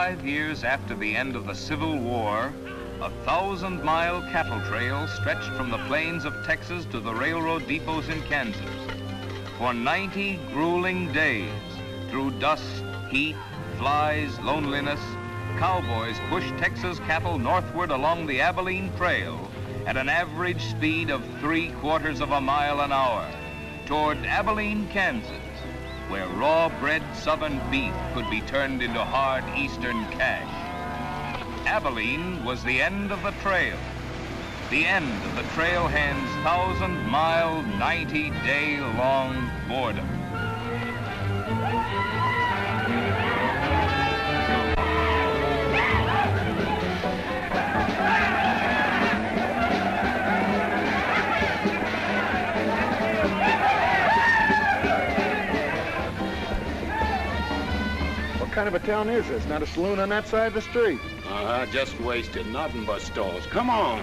5 years after the end of the Civil War, a 1,000-mile cattle trail stretched from the plains of Texas to the railroad depots in Kansas. For 90 grueling days, through dust, heat, flies, loneliness, cowboys pushed Texas cattle northward along the Abilene Trail at an average speed of 3/4 of a mile an hour toward Abilene, Kansas, where raw-bred southern beef could be turned into hard eastern cash. Abilene was the end of the trail, the end of the trailhand's 1,000-mile, 90-day-long boredom. What kind of a town is this? Not a saloon on that side of the street. Just wasted. Nothing but stalls. Come on.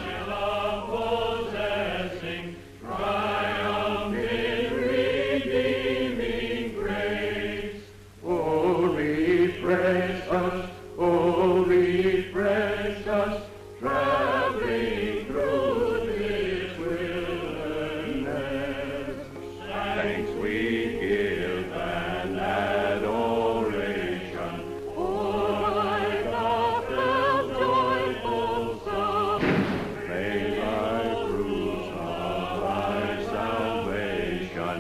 My love possessing, triumph in redeeming grace. Oh, refresh us, traveling through this wilderness. Thanks we give and adoration for thy gospel's joyful song. May thy fruits of thy salvation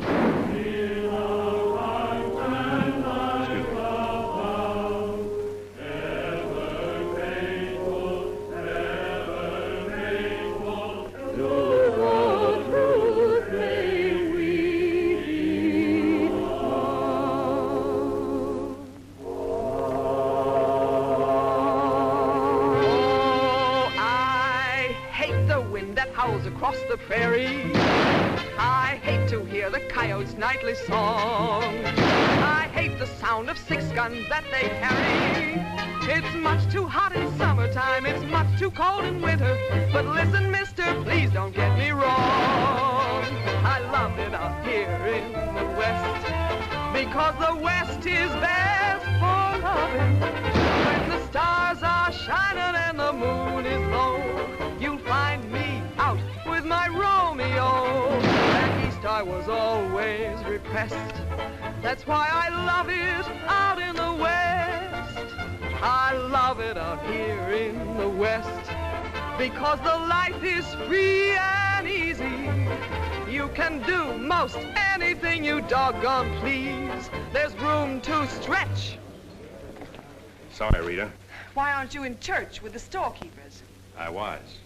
fill our hearts and lives abound. Ever faithful, to the truth may we belong. Oh, I hate the wind that howls across the prairie. I hate to hear the coyotes' nightly song. I hate the sound of 6 guns that they carry. It's much too hot in summertime, it's much too cold in winter. But listen, mister, please don't get me wrong. I love it up here in the West, because the West is best for loving. When the stars are shining and the moon is low, you'll find me out with my Romeo. Back east I was always repressed. That's why I love it out in the West. I love it out here in the West, because the life is free and easy. You can do most anything you doggone please. There's room to stretch. Sorry, Rita. Why aren't you in church with the storekeepers? I was.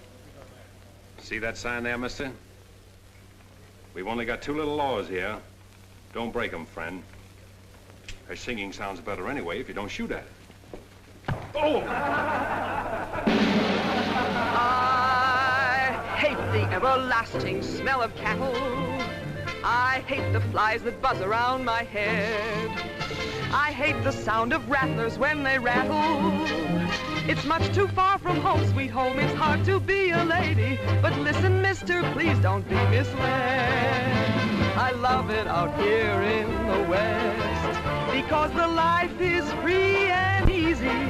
See that sign there, mister? We've only got 2 little laws here. Don't break them, friend. Her singing sounds better anyway if you don't shoot at it. Oh! I hate the everlasting smell of cattle. I hate the flies that buzz around my head. I hate the sound of rattlers when they rattle. It's much too far from home, sweet home. It's hard to be a lady. But listen, mister, please don't be misled. I love it out here in the West, because the life is free and easy.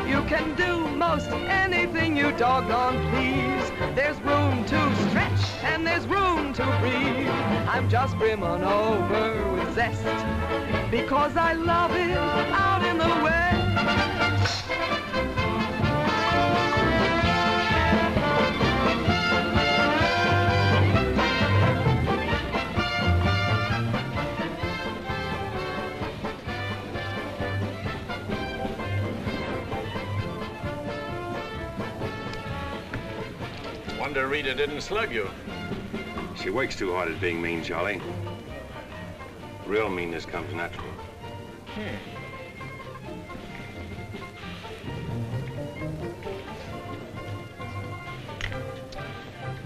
You can do most anything you doggone please. There's room to stretch and there's room to breathe. I'm just brimming over with zest, because I love it out in the West. Wonder Rita didn't slug you. She works too hard at being mean, Charlie. Real meanness comes natural.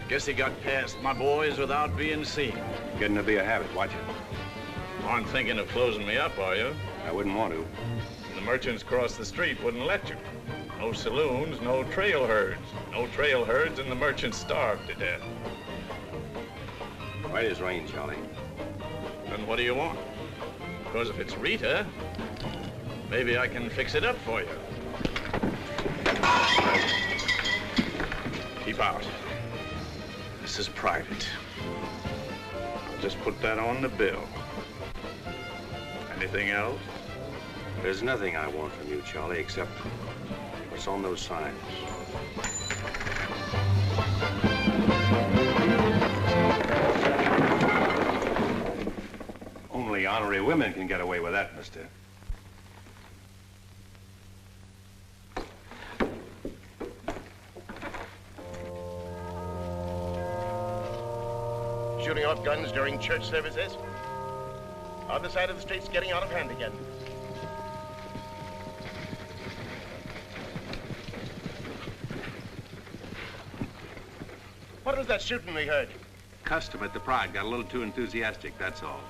Guess he got past my boys without being seen. Getting to be a habit, watch it. Aren't thinking of closing me up, are you? I wouldn't want to. The merchants across the street wouldn't let you. No saloons, no trail herds. No trail herds, and the merchants starved to death. Why does rain, Charlie? Then what do you want? Because if it's Rita, maybe I can fix it up for you. Keep out. This is private. I'll just put that on the bill. Anything else? There's nothing I want from you, Charlie, except what's on those signs. Only honorary women can get away with that, mister. Shooting off guns during church services? Other side of the street's getting out of hand again. What was that shooting we heard? Custom at the Pride got a little too enthusiastic, that's all.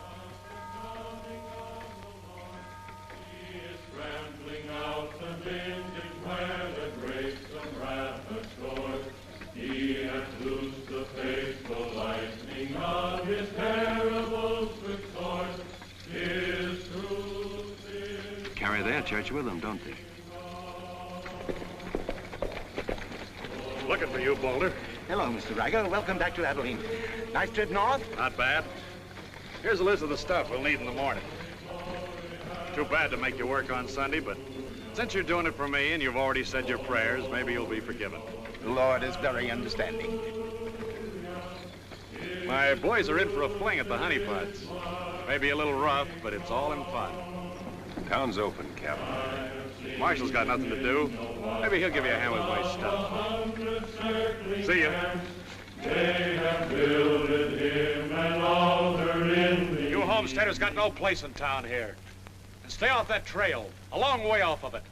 Carry their church with them, don't they? Looking for you, Boulder. Hello, Mr. Riker. Welcome back to Abilene. Nice trip north? Not bad. Here's a list of the stuff we'll need in the morning. Too bad to make you work on Sunday, but since you're doing it for me and you've already said your prayers, maybe you'll be forgiven. The Lord is very understanding. My boys are in for a fling at the honey pots. Maybe a little rough, but it's all in fun. Town's open, Captain. Marshal's got nothing to do. Maybe he'll give you a hand with my stuff. See ya. They have builded him an altar in the... You homesteaders got no place in town here. And stay off that trail, a long way off of it.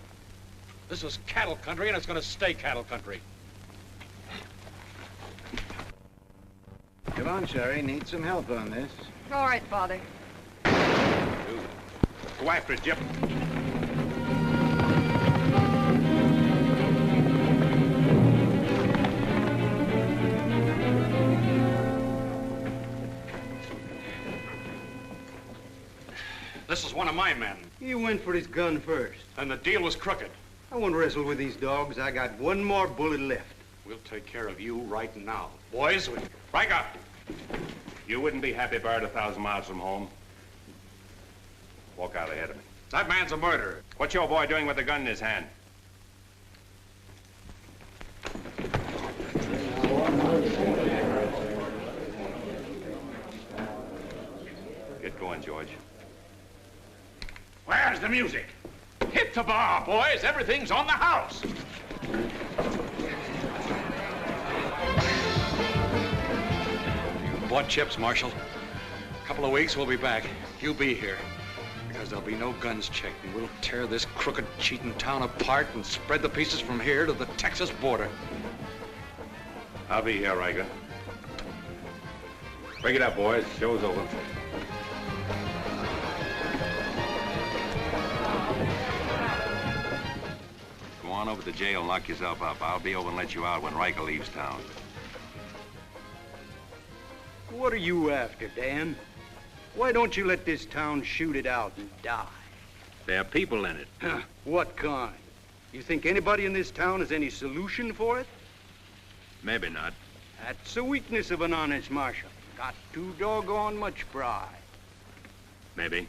This is cattle country, and it's going to stay cattle country. Come on, Sherry. Need some help on this. All right, Father. Go after it, Jip. This is one of my men. He went for his gun first. And the deal was crooked. I won't wrestle with these dogs. I got one more bullet left. We'll take care of you right now. Boys, break up. You wouldn't be happy buried 1,000 miles from home. Walk out ahead of me. That man's a murderer. What's your boy doing with the gun in his hand? Get going, George. Where's the music? Hit the bar, boys. Everything's on the house. You bought chips, Marshal. A couple of weeks, we'll be back. You be here. Because there'll be no guns checked, and we'll tear this crooked, cheating town apart and spread the pieces from here to the Texas border. I'll be here, Riker. Break it up, boys. Show's over. Go on over to the jail and lock yourself up. I'll be over and let you out when Riker leaves town. What are you after, Dan? Why don't you let this town shoot it out and die? There are people in it. What kind? You think anybody in this town has any solution for it? Maybe not. That's a weakness of an honest marshal. Got too doggone much pride. Maybe.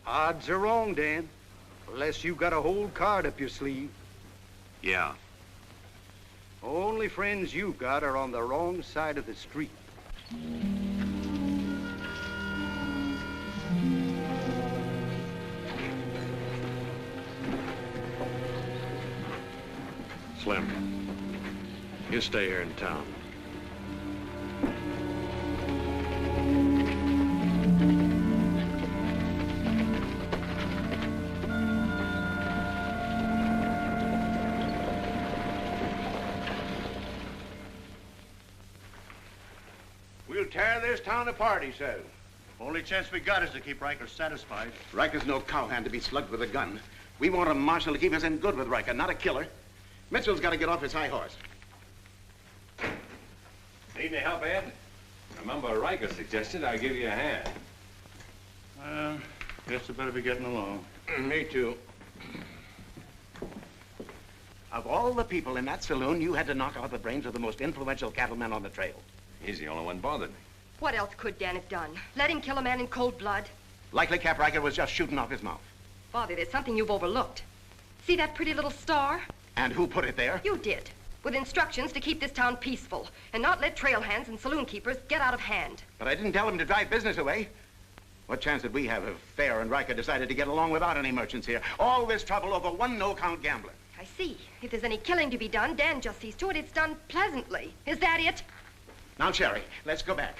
Odds are wrong, Dan. Unless you got a whole card up your sleeve. Yeah. Only friends you got are on the wrong side of the street. Slim, you stay here in town. We'll tear this town apart, he says. Only chance we got is to keep Riker satisfied. Riker's no cowhand to be slugged with a gun. We want a marshal to keep us in good with Riker, not a killer. Mitchell's got to get off his high horse. Need any help, Ed? Remember, Riker suggested I give you a hand. Guess I better be getting along. Me too. Of all the people in that saloon, you had to knock out the brains of the most influential cattleman on the trail. He's the only one bothered me. What else could Dan have done? Let him kill a man in cold blood? Likely Cap Riker was just shooting off his mouth. Father, there's something you've overlooked. See that pretty little star? And who put it there? You did, with instructions to keep this town peaceful and not let trail hands and saloon keepers get out of hand. But I didn't tell him to drive business away. What chance did we have if Fair and Riker decided to get along without any merchants here? All this trouble over one no-count gambler. I see. If there's any killing to be done, Dan just sees to it it's done pleasantly. Is that it? Now, Sherry, let's go back.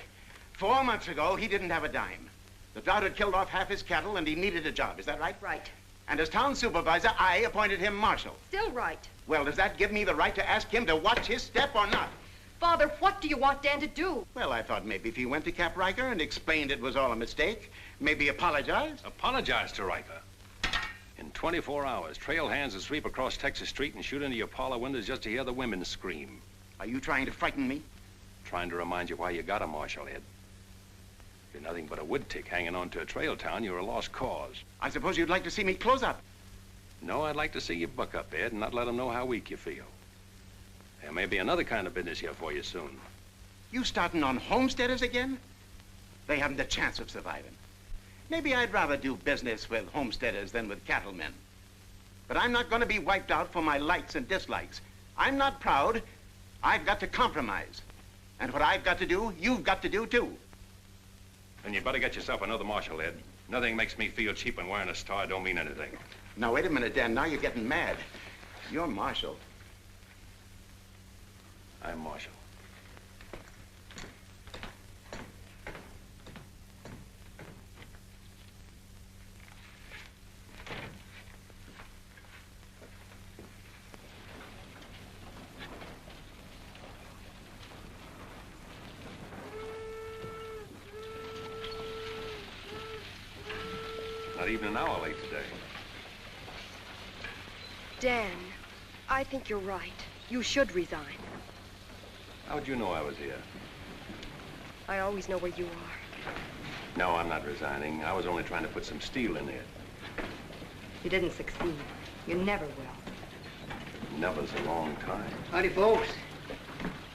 4 months ago, he didn't have a dime. The drought had killed off half his cattle, and he needed a job. Is that right? Right. And as town supervisor, I appointed him marshal. Still right. Well, does that give me the right to ask him to watch his step or not? Father, what do you want Dan to do? Well, I thought maybe if he went to Cap Riker and explained it was all a mistake, maybe apologize. Apologize to Riker. In 24 hours, trail hands will sweep across Texas Street and shoot into your parlor windows just to hear the women scream. Are you trying to frighten me? Trying to remind you why you got a marshal, Ed. You're nothing but a wood tick hanging on to a trail town. You're a lost cause. I suppose you'd like to see me close up. No, I'd like to see you buck up, Ed, and not let them know how weak you feel. There may be another kind of business here for you soon. You starting on Homesteaders again? They haven't a chance of surviving. Maybe I'd rather do business with Homesteaders than with cattlemen. But I'm not going to be wiped out for my likes and dislikes. I'm not proud. I've got to compromise. And what I've got to do, you've got to do too. Then you better get yourself another marshal, Ed. Nothing makes me feel cheap when wearing a star don't mean anything. Now, wait a minute, Dan. Now you're getting mad. You're marshal. I'm marshal. Not even an hour late today. Dan, I think you're right. You should resign. How'd you know I was here? I always know where you are. No, I'm not resigning. I was only trying to put some steel in it. You didn't succeed. You never will. Never's a long time. Howdy, folks.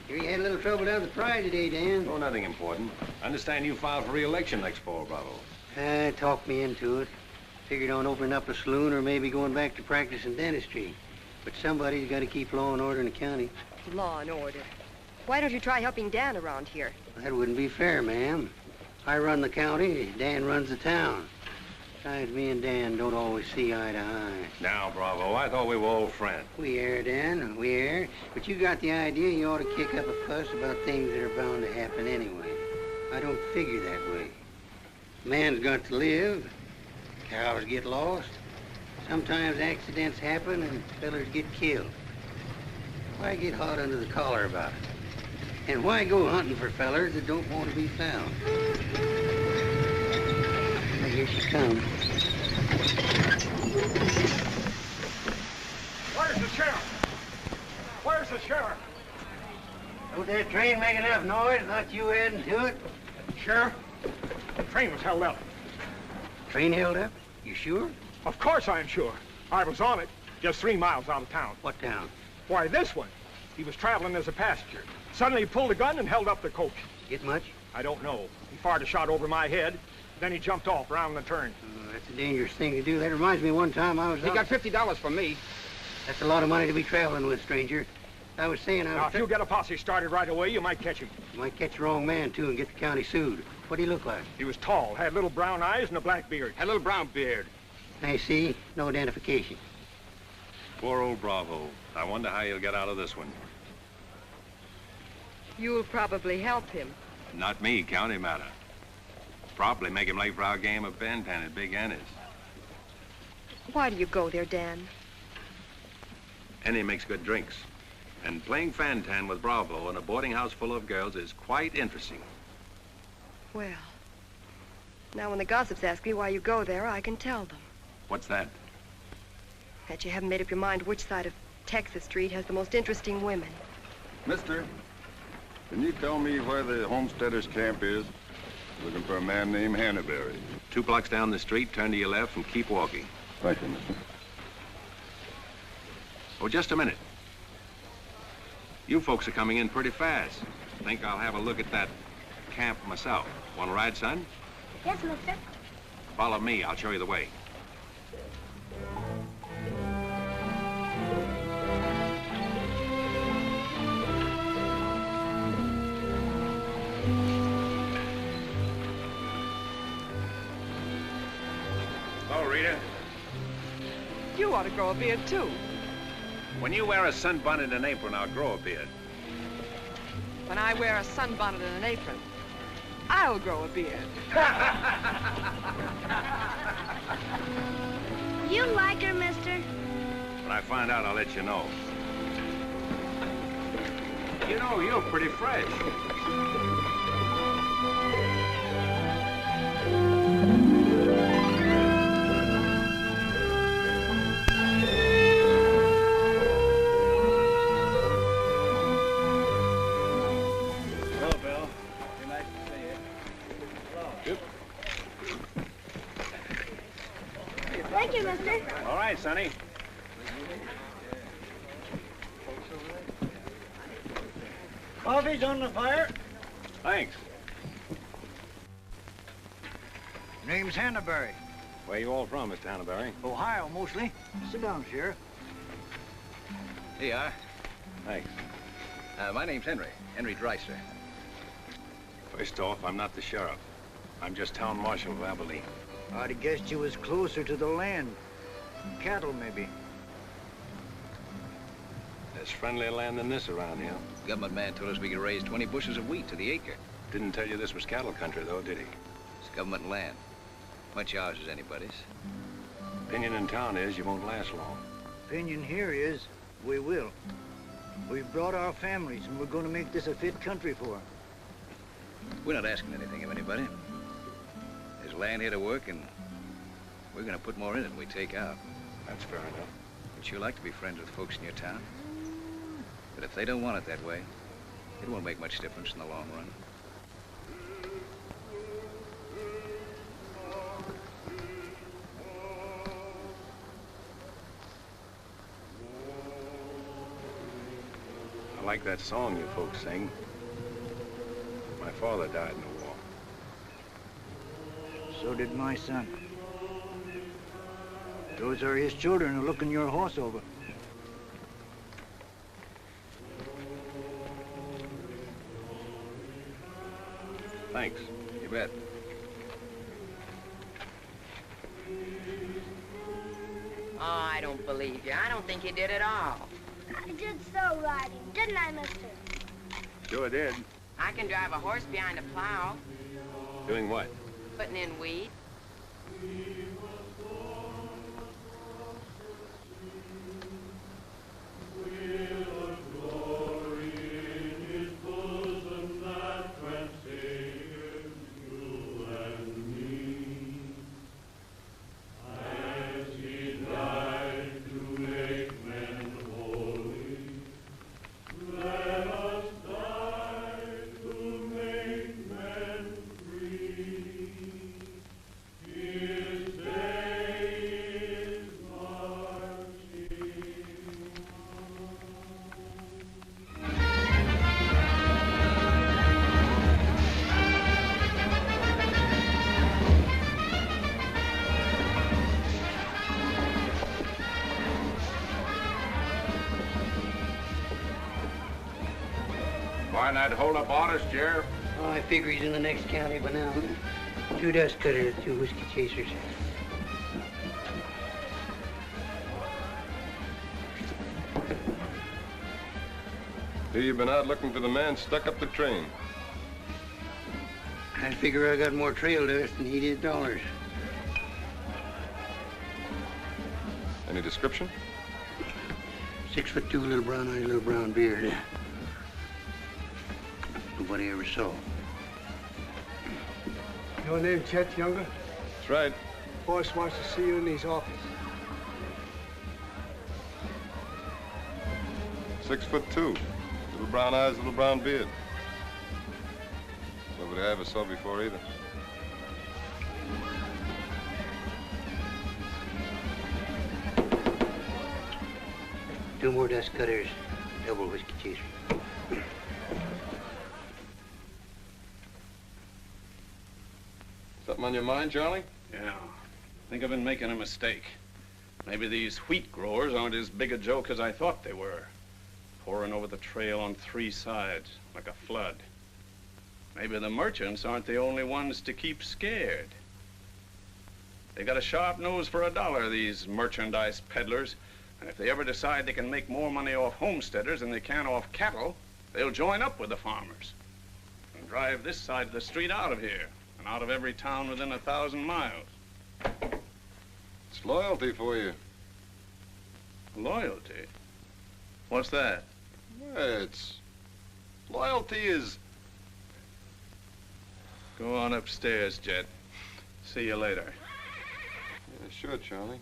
Here you had a little trouble down at the Pride today, Dan. Oh, nothing important. I understand you filed for re-election next fall, Bravo. Talked me into it. Figured on opening up a saloon or maybe going back to practicing dentistry. But somebody's got to keep law and order in the county. Law and order. Why don't you try helping Dan around here? That wouldn't be fair, ma'am. I run the county, Dan runs the town. Besides, me and Dan don't always see eye to eye. Now, Bravo, I thought we were old friends. We are, Dan, we are. But you got the idea you ought to kick up a fuss about things that are bound to happen anyway. I don't figure that way. Man's got to live. Cows get lost. Sometimes accidents happen and fellers get killed. Why get hot under the collar about it? And why go hunting for fellers that don't want to be found? Here she comes. Where's the sheriff? Where's the sheriff? Don't that train make enough noise? Not you adding to it? Sheriff, the train was held up. Train held up? You sure? Of course I'm sure. I was on it, just 3 miles out of town. What town? Why, this one. He was traveling as a passenger. Suddenly he pulled a gun and held up the coach. Get much? I don't know. He fired a shot over my head. Then he jumped off around the turn. Oh, that's a dangerous thing to do. That reminds me one time I was He got $50 from me. That's a lot of money to be traveling with, stranger. I was saying I was... Now, if you get a posse started right away, you might catch him. You might catch the wrong man, too, and get the county sued. What do he look like? He was tall, had little brown eyes and a black beard. Had a little brown beard. I see. No identification. Poor old Bravo. I wonder how he'll get out of this one. You'll probably help him. Not me, county matter. Probably make him late for our game of Bantan at Big Annie's. Why do you go there, Dan? Annie makes good drinks. And playing Fantan with Bravo in a boarding house full of girls is quite interesting. Well, now when the gossips ask me why you go there, I can tell them. What's that? That you haven't made up your mind which side of Texas Street has the most interesting women. Mister, can you tell me where the Homesteaders camp is? Looking for a man named Hannaberry. 2 blocks down the street, turn to your left and keep walking. Thank you, mister. Oh, just a minute. You folks are coming in pretty fast. Think I'll have a look at that camp myself. Want to ride, son? Yes, mister. Follow me. I'll show you the way. Hello, Rita. You ought to grow a beard, too. When you wear a sunbonnet and an apron, I'll grow a beard. When I wear a sunbonnet and an apron, I'll grow a beard. You like her, mister? When I find out, I'll let you know. You know, you're pretty fresh. Thank you, mister. All right, Sonny. Coffee's on the fire. Thanks. Name's Hannaberry. Where you all from, Mr. Hannaberry? Ohio, mostly. Sit down, Sheriff. Here you are. Thanks. My name's Henry Dreiser. First off, I'm not the sheriff. I'm just town marshal of Abilene. I'd have guessed you was closer to the land. Cattle, maybe. There's friendlier land than this around here. Government man told us we could raise 20 bushels of wheat to the acre. Didn't tell you this was cattle country, though, did he? It's government land. Much ours is anybody's. Opinion in town is you won't last long. Opinion here is we will. We've brought our families, and we're going to make this a fit country for them. We're not asking anything of anybody. There's land here to work, and we're going to put more in it than we take out. That's fair enough. We'd sure like to be friends with folks in your town. But if they don't want it that way, it won't make much difference in the long run. I like that song you folks sing. My father died in the war. So did my son. Those are his children who are looking your horse over. Thanks. You bet. Oh, I don't believe you. I don't think you did at all. I did so riding, didn't I, mister? Sure did. I can drive a horse behind a plow, Doing what? putting in wheat. Why not hold up orders, Sheriff? Oh, I figure he's in the next county by now. 2 dust cutters, 2 whiskey chasers. Here you've been out looking for the man stuck up the train. I figure I got more trail dust than he did dollars. Any description? 6'2", little brown eyes, little brown beard. Nobody ever saw. Your name Chet Younger? That's right. Boss wants to see you in his office. 6'2", little brown eyes, little brown beard. Nobody I ever saw before either. 2 more dust cutters, double whiskey chaser. Something on your mind, Charlie? Yeah. I think I've been making a mistake. Maybe these wheat growers aren't as big a joke as I thought they were. Pouring over the trail on 3 sides, like a flood. Maybe the merchants aren't the only ones to keep scared. They got a sharp nose for $1, these merchandise peddlers. And if they ever decide they can make more money off homesteaders than they can off cattle, they'll join up with the farmers and drive this side of the street out of here and out of every town within 1,000 miles. It's loyalty for you. Loyalty? What's that? It's... loyalty is... Go on upstairs, Jet. See you later. Yeah, sure, Charlie.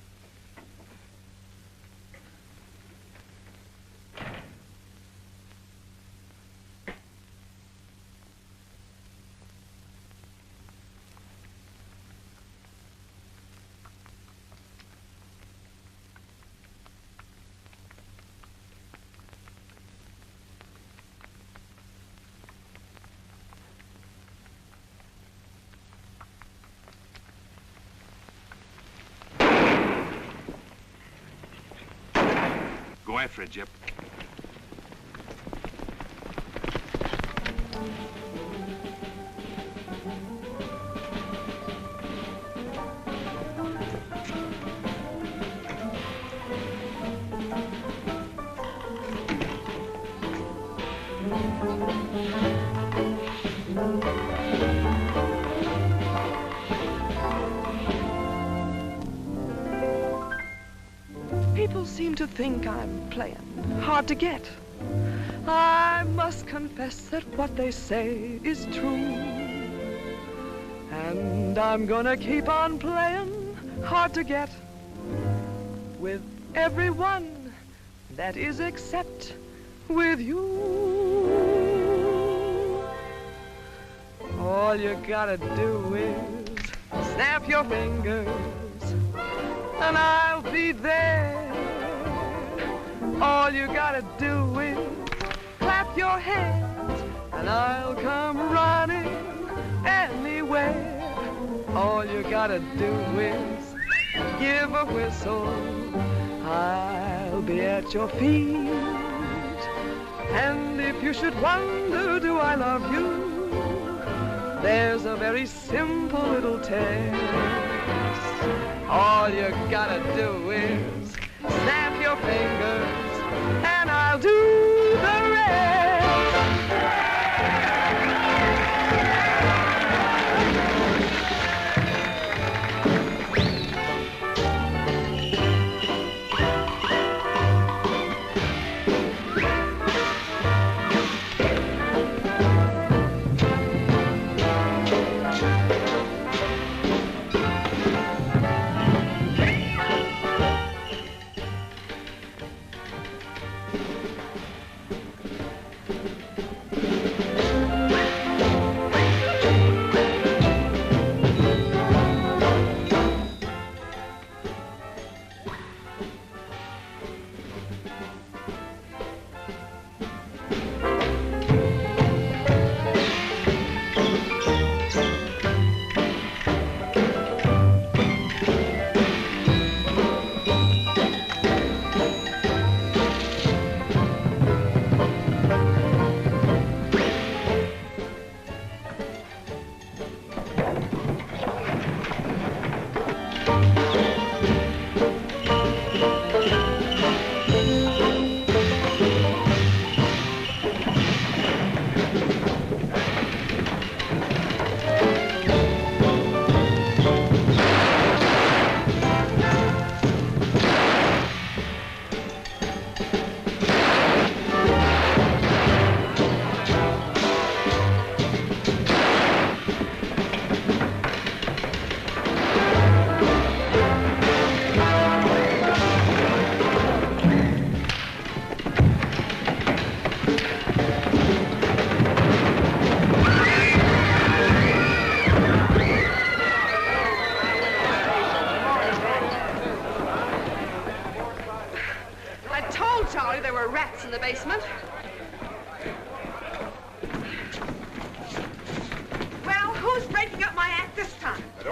Go after it, Jip. People seem to think I'm playing hard to get. I must confess that what they say is true. And I'm gonna keep on playing hard to get with everyone, that is except with you. All you gotta do is snap your fingers and I'll be there. All you gotta do is clap your hands and I'll come running anywhere. All you gotta do is give a whistle. I'll be at your feet. And if you should wonder, do I love you? There's a very simple little test. All you gotta do is snap your fingers and I'll do the rest.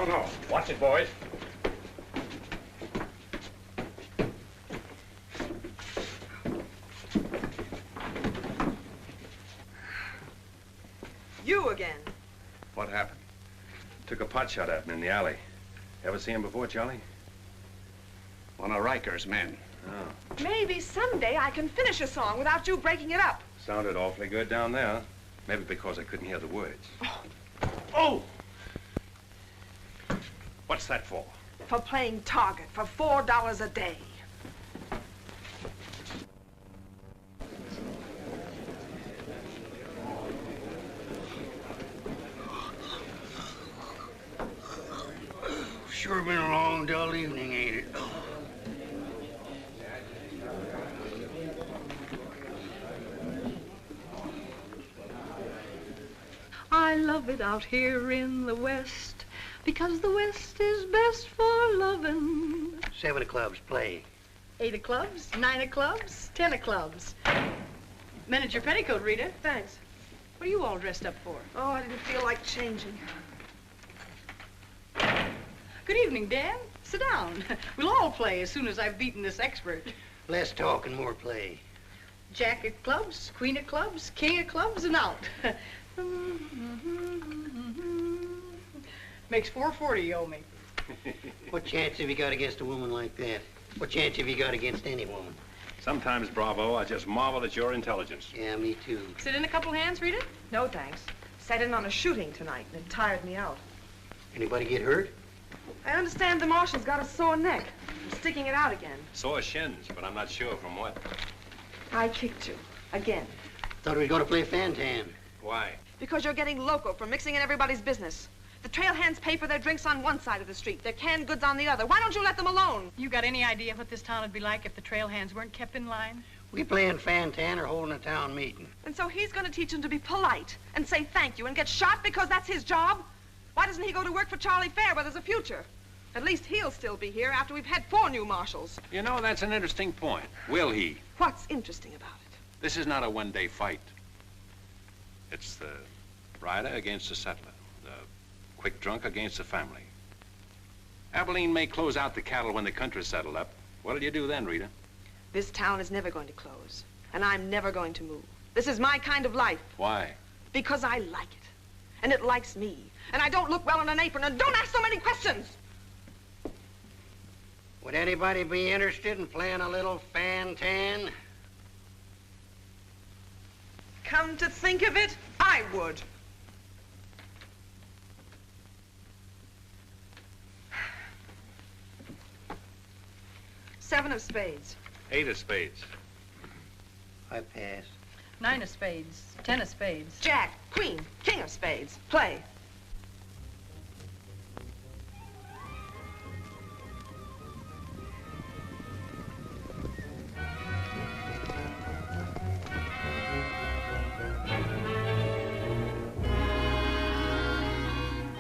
No. Watch it, boys. You again. What happened? Took a pot shot at him in the alley. Ever see him before, Charlie? One of Riker's men. Oh. Maybe someday I can finish a song without you breaking it up. Sounded awfully good down there. Maybe because I couldn't hear the words. Oh! What's that for? For playing target for $4 a day. Sure been a long, dull evening, ain't it? I love it out here in the West, because the West is best for loving. 7 of clubs, play. 8 of clubs, 9 of clubs, 10 of clubs. Mended your petticoat, Rita. Thanks. What are you all dressed up for? Oh, I didn't feel like changing. Good evening, Dan. Sit down. We'll all play as soon as I've beaten this expert. Less talk and more play. Jack of clubs, queen of clubs, king of clubs, and out. Makes $4.40 you owe me. What chance have you got against a woman like that? What chance have you got against any woman? Sometimes, Bravo, I just marvel at your intelligence. Yeah, me too. Sit in a couple hands, Rita? No, thanks. Sat in on a shooting tonight, and it tired me out. Anybody get hurt? I understand the marshal's got a sore neck. I'm sticking it out again. Sore shins, but I'm not sure from what. I kicked you. Again. Thought we were going to play Fantan. Why? Because you're getting loco for mixing in everybody's business. The trail hands pay for their drinks on one side of the street, their canned goods on the other. Why don't you let them alone? You got any idea what this town would be like if the trail hands weren't kept in line? We playing Fantan or holding a town meeting. And so he's going to teach them to be polite and say thank you and get shot because that's his job? Why doesn't he go to work for Charlie Fair where there's a future? At least he'll still be here after we've had 4 new marshals. You know, that's an interesting point. Will he? What's interesting about it? This is not a one-day fight. It's the rider against the settler, the quick drunk against the family. Abilene may close out the cattle when the country's settled up. What'll you do then, Rita? This town is never going to close, and I'm never going to move. This is my kind of life. Why? Because I like it, and it likes me, and I don't look well in an apron, and don't ask so many questions. Would anybody be interested in playing a little Fantan? Come to think of it, I would. Seven of spades. 8 of spades. I pass. 9 of spades, 10 of spades. Jack, queen, king of spades. Play.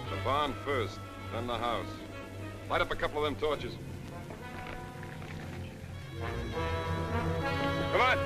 The barn first, then the house. Light up a couple of them torches. Come on.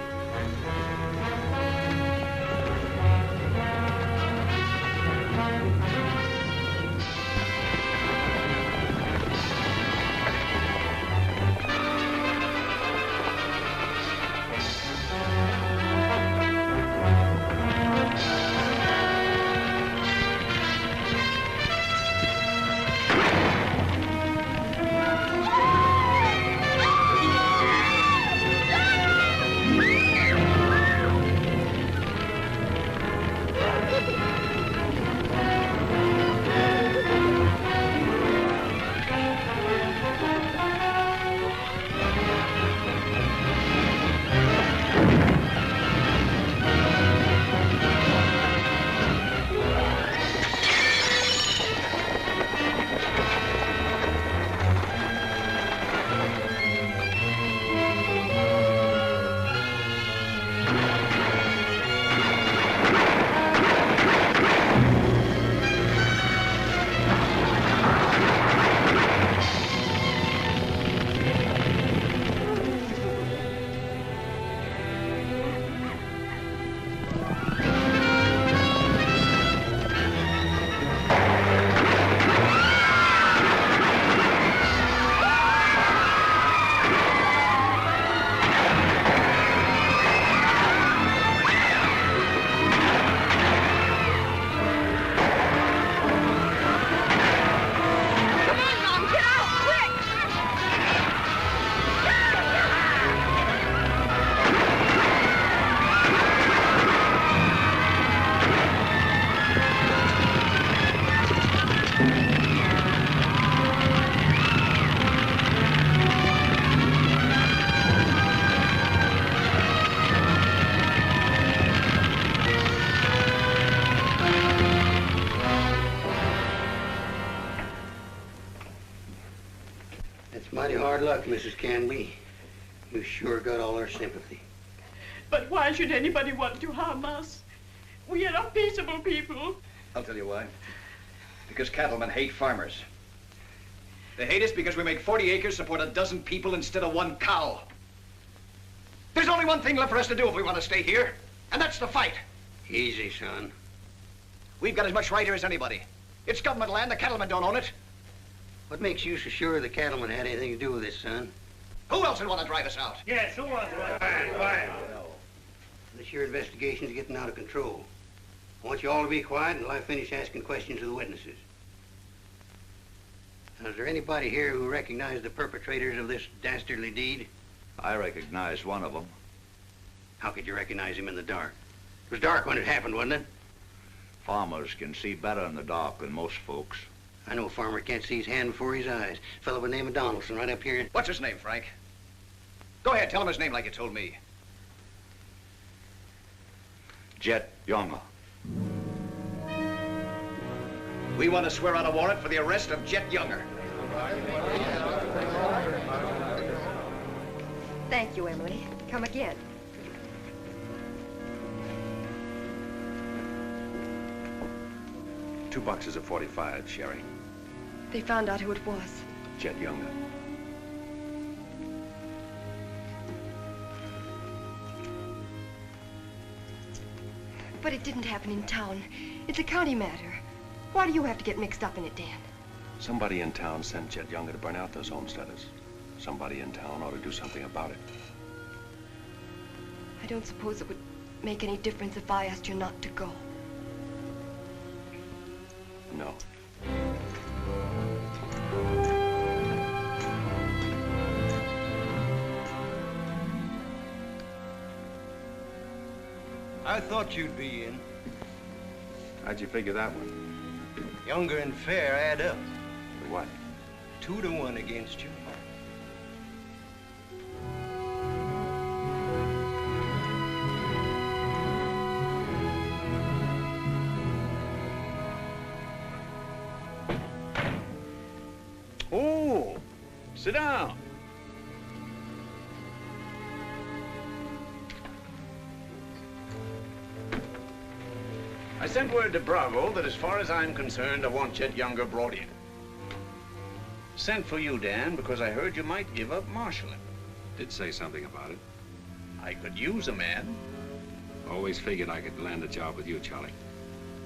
Hard luck, Mrs. Canby. You sure got all our sympathy. But why should anybody want to harm us? We are a peaceable people. I'll tell you why. Because cattlemen hate farmers. They hate us because we make 40 acres support a dozen people instead of one cow. There's only one thing left for us to do if we want to stay here, and that's to fight. Easy, son. We've got as much right here as anybody. It's government land. The cattlemen don't own it. What makes you so sure the cattlemen had anything to do with this, son? Who else would want to drive us out? Yes, who wants to? This your investigation's getting out of control. I want you all to be quiet until I finish asking questions of the witnesses. Now, is there anybody here who recognized the perpetrators of this dastardly deed? I recognize one of them. How could you recognize him in the dark? It was dark when it happened, wasn't it? Farmers can see better in the dark than most folks. I know a farmer can't see his hand before his eyes. A fellow by the name of Donaldson right up here. What's his name, Frank? Go ahead, tell him his name like you told me. Jet Younger. We want to swear out a warrant for the arrest of Jet Younger. Thank you, Emily. Come again. Two boxes of 45, Sherry. They found out who it was. Jet Younger. But it didn't happen in town. It's a county matter. Why do you have to get mixed up in it, Dan? Somebody in town sent Jet Younger to burn out those homesteaders. Somebody in town ought to do something about it. I don't suppose it would make any difference if I asked you not to go. No. I thought you'd be in. How'd you figure that one? Younger and Fair add up. What? 2 to 1 against you. Oh, sit down. I sent word to Bravo that as far as I'm concerned, I want Jet Younger brought in. Sent for you, Dan, because I heard you might give up marshaling. Did say something about it. I could use a man. Always figured I could land a job with you, Charlie.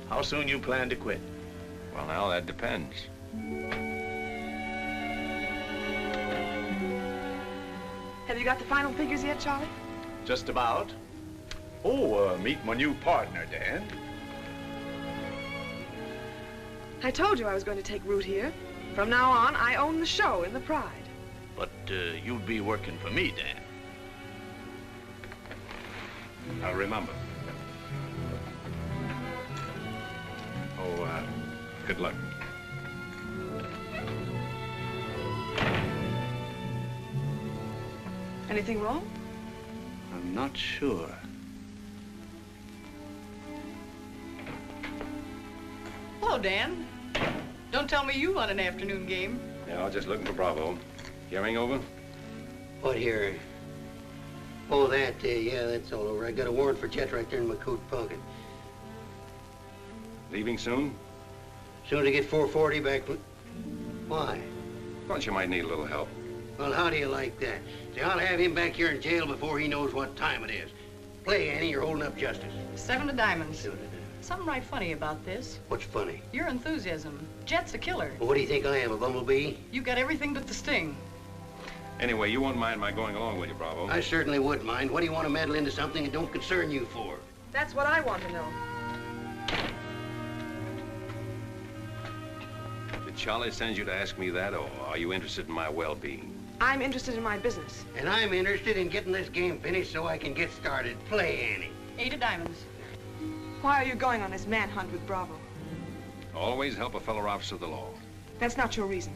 How soon you plan to quit? Well, now, that depends. Have you got the final figures yet, Charlie? Just about. Oh, meet my new partner, Dan. I told you I was going to take root here. From now on, I own the show in the Pride. But you'd be working for me, Dan. I'll remember. Oh, good luck. Anything wrong? I'm not sure. Hello, Dan. Don't tell me you run an afternoon game. Yeah, I was just looking for Bravo. Hearing over? What here? Oh, that, yeah, that's all over. I got a warrant for Jet right there in my coat pocket. Leaving soon? Soon as I get 440 back. Why? Thought you might need a little help. Well, how do you like that? See, I'll have him back here in jail before he knows what time it is. Play, Annie, you're holding up justice. 7 of diamonds. Something right funny about this. What's funny? Your enthusiasm. Jet's a killer. Well, what do you think I am, a bumblebee? You got everything but the sting. Anyway, you won't mind my going along with you, Bravo. I certainly would mind. What do you want to meddle into something that don't concern you for? That's what I want to know. Did Charlie send you to ask me that, or are you interested in my well-being? I'm interested in my business. And I'm interested in getting this game finished so I can get started. Play, Annie. 8 of diamonds. Why are you going on this manhunt with Bravo? Always help a fellow officer of the law. That's not your reason.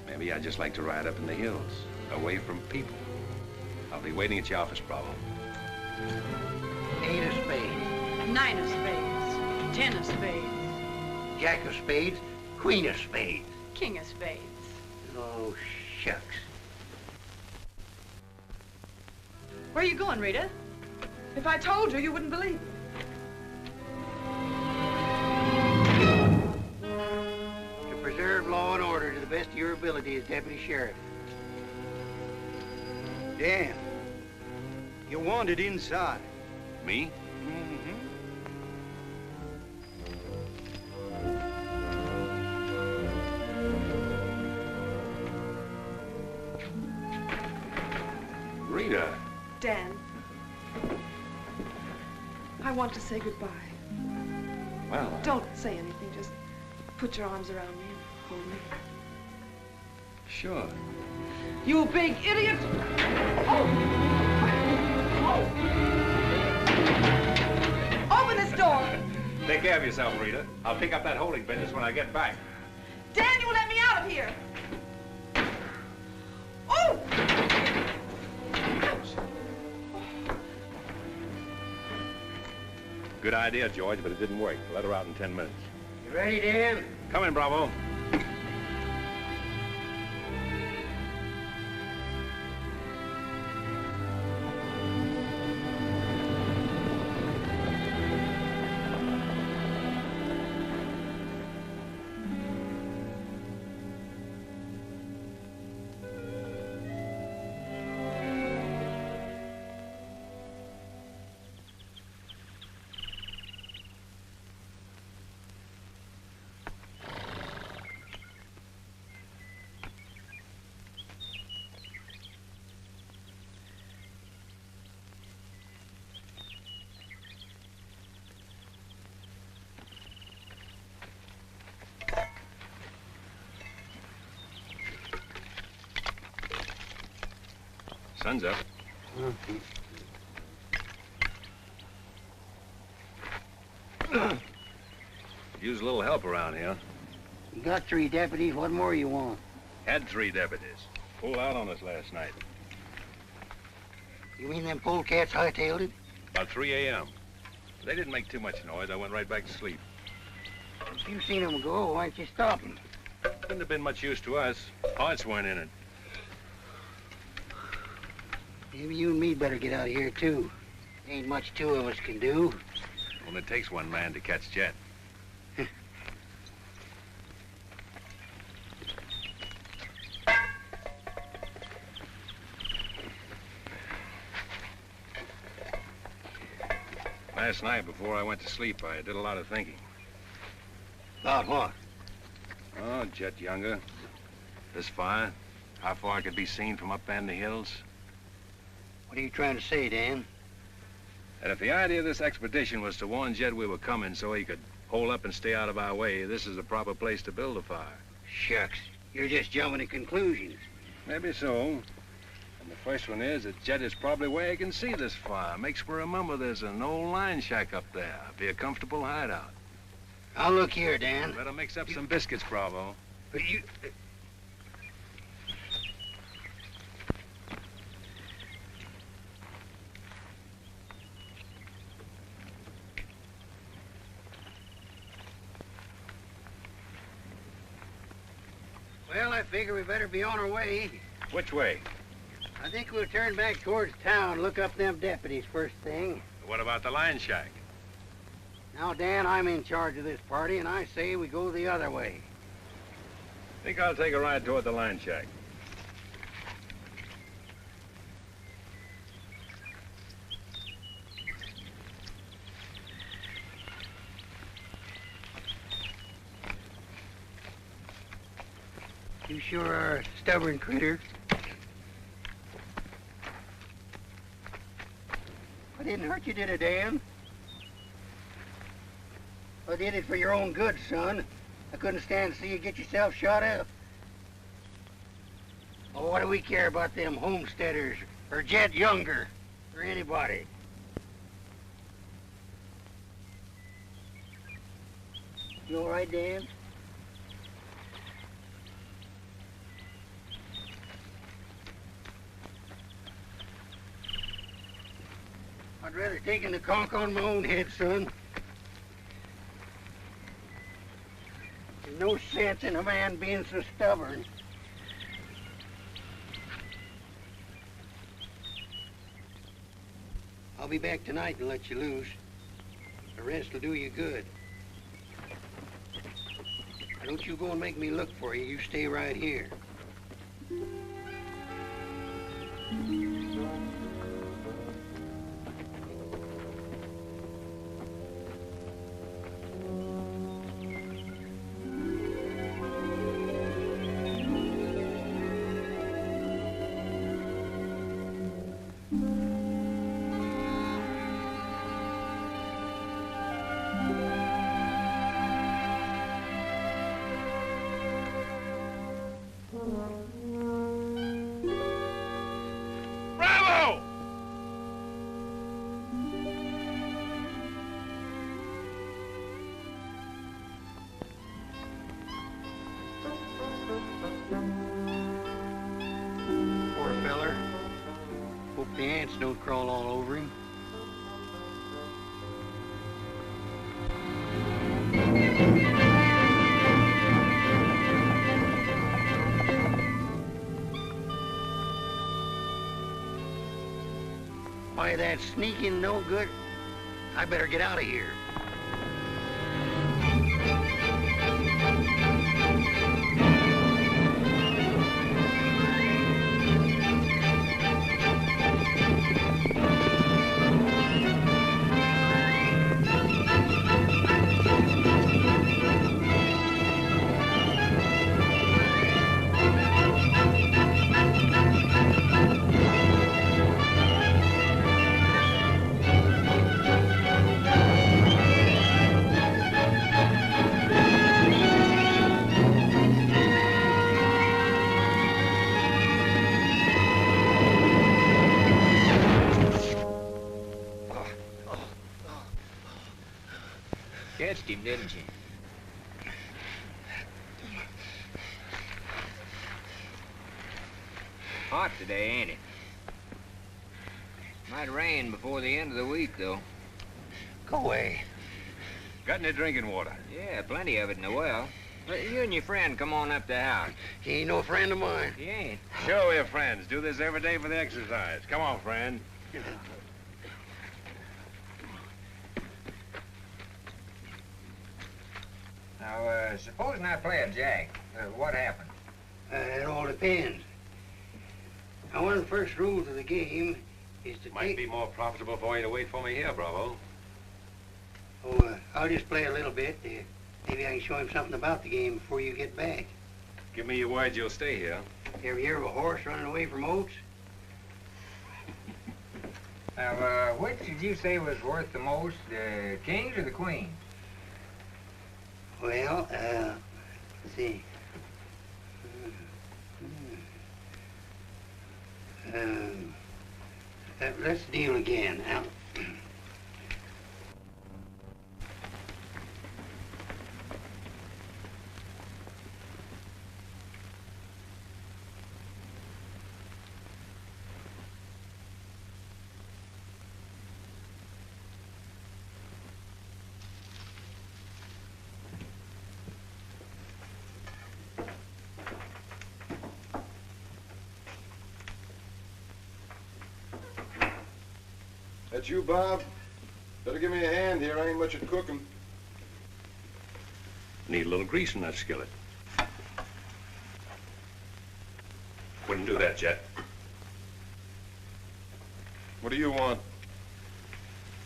Maybe I'd just like to ride up in the hills, away from people. I'll be waiting at your office, Bravo. 8 of spades. 9 of spades. 10 of spades. Jack of spades. Queen of spades. King of spades. Oh, shucks. Where are you going, Rita? If I told you, you wouldn't believe me. To preserve law and order to the best of your ability as deputy sheriff. Dan, you're wanted inside. Me? Rita. Dan, I want to say goodbye. Well, Don't say anything. Just put your arms around me and hold me. sure. You big idiot! Open this door! Take care of yourself, Rita. I'll pick up that holding business when I get back. Dan, you let me out of here! Oh! Good idea, George, but it didn't work. Let her out in 10 minutes. You ready, Dan? Come in, Bravo. Sun's up. Use a little help around here. You got 3 deputies. What more you want? Had 3 deputies. Pulled out on us last night. You mean them polecats hightailed it? About 3 a.m. They didn't make too much noise. I went right back to sleep. If you seen them go, why'd you stop them? Couldn't have been much use to us. Hearts weren't in it. Maybe you and me better get out of here, too. Ain't much 2 of us can do. Only takes 1 man to catch Jet. Last night, before I went to sleep, I did a lot of thinking. About what? Oh, Jet Younger. This fire. How far it could be seen from up in the hills. What are you trying to say, Dan? And if the idea of this expedition was to warn Jed we were coming so he could hole up and stay out of our way, this is the proper place to build a fire. Shucks. You're just jumping to conclusions. Maybe so. And the first one is that Jed is probably where he can see this fire. Makes me remember there's an old line shack up there. Be a comfortable hideout. Now look here, Dan. Better mix up some biscuits, Bravo. But you... Well, I figure we better be on our way. Which way? I think we'll turn back towards town, look up them deputies first thing. What about the line shack? Now, Dan, I'm in charge of this party, and I say we go the other way. Think I'll take a ride toward the line shack. You sure are a stubborn critter. I didn't hurt you, did I, Dan? I did it for your own good, son. I couldn't stand to see you get yourself shot up. Oh, what do we care about them Homesteaders or Jed Younger or anybody? You all right, Dan? I'd rather take the conk on my own head, son. There's no sense in a man being so stubborn. I'll be back tonight and let you loose. The rest will do you good. Now, don't you go and make me look for you. You stay right here. The ants don't crawl all over him. Why, that sneaking no good. I better get out of here. Catched him, didn't you? Hot today, ain't it? Might rain before the end of the week, though. Go away. Got any drinking water? Yeah, plenty of it in the well. You and your friend come on up the house. He ain't no friend of mine. He ain't. Sure, we're friends. Do this every day for the exercise. Come on, friend. Now, supposing I play a jack, what happens? It all depends. Now, one of the first rules of the game is to Might be more profitable for you to wait for me here, Bravo. Oh, I'll just play a little bit. Maybe I can show him something about the game before you get back. Give me your word you'll stay here. You ever hear of a horse running away from oats? Now, which did you say was worth the most, the kings or the queens? Well, let's see. Let's deal again. Now, That you, Bob? Better give me a hand here. I ain't much at cooking. Need a little grease in that skillet. Wouldn't do that, Jet. What do you want?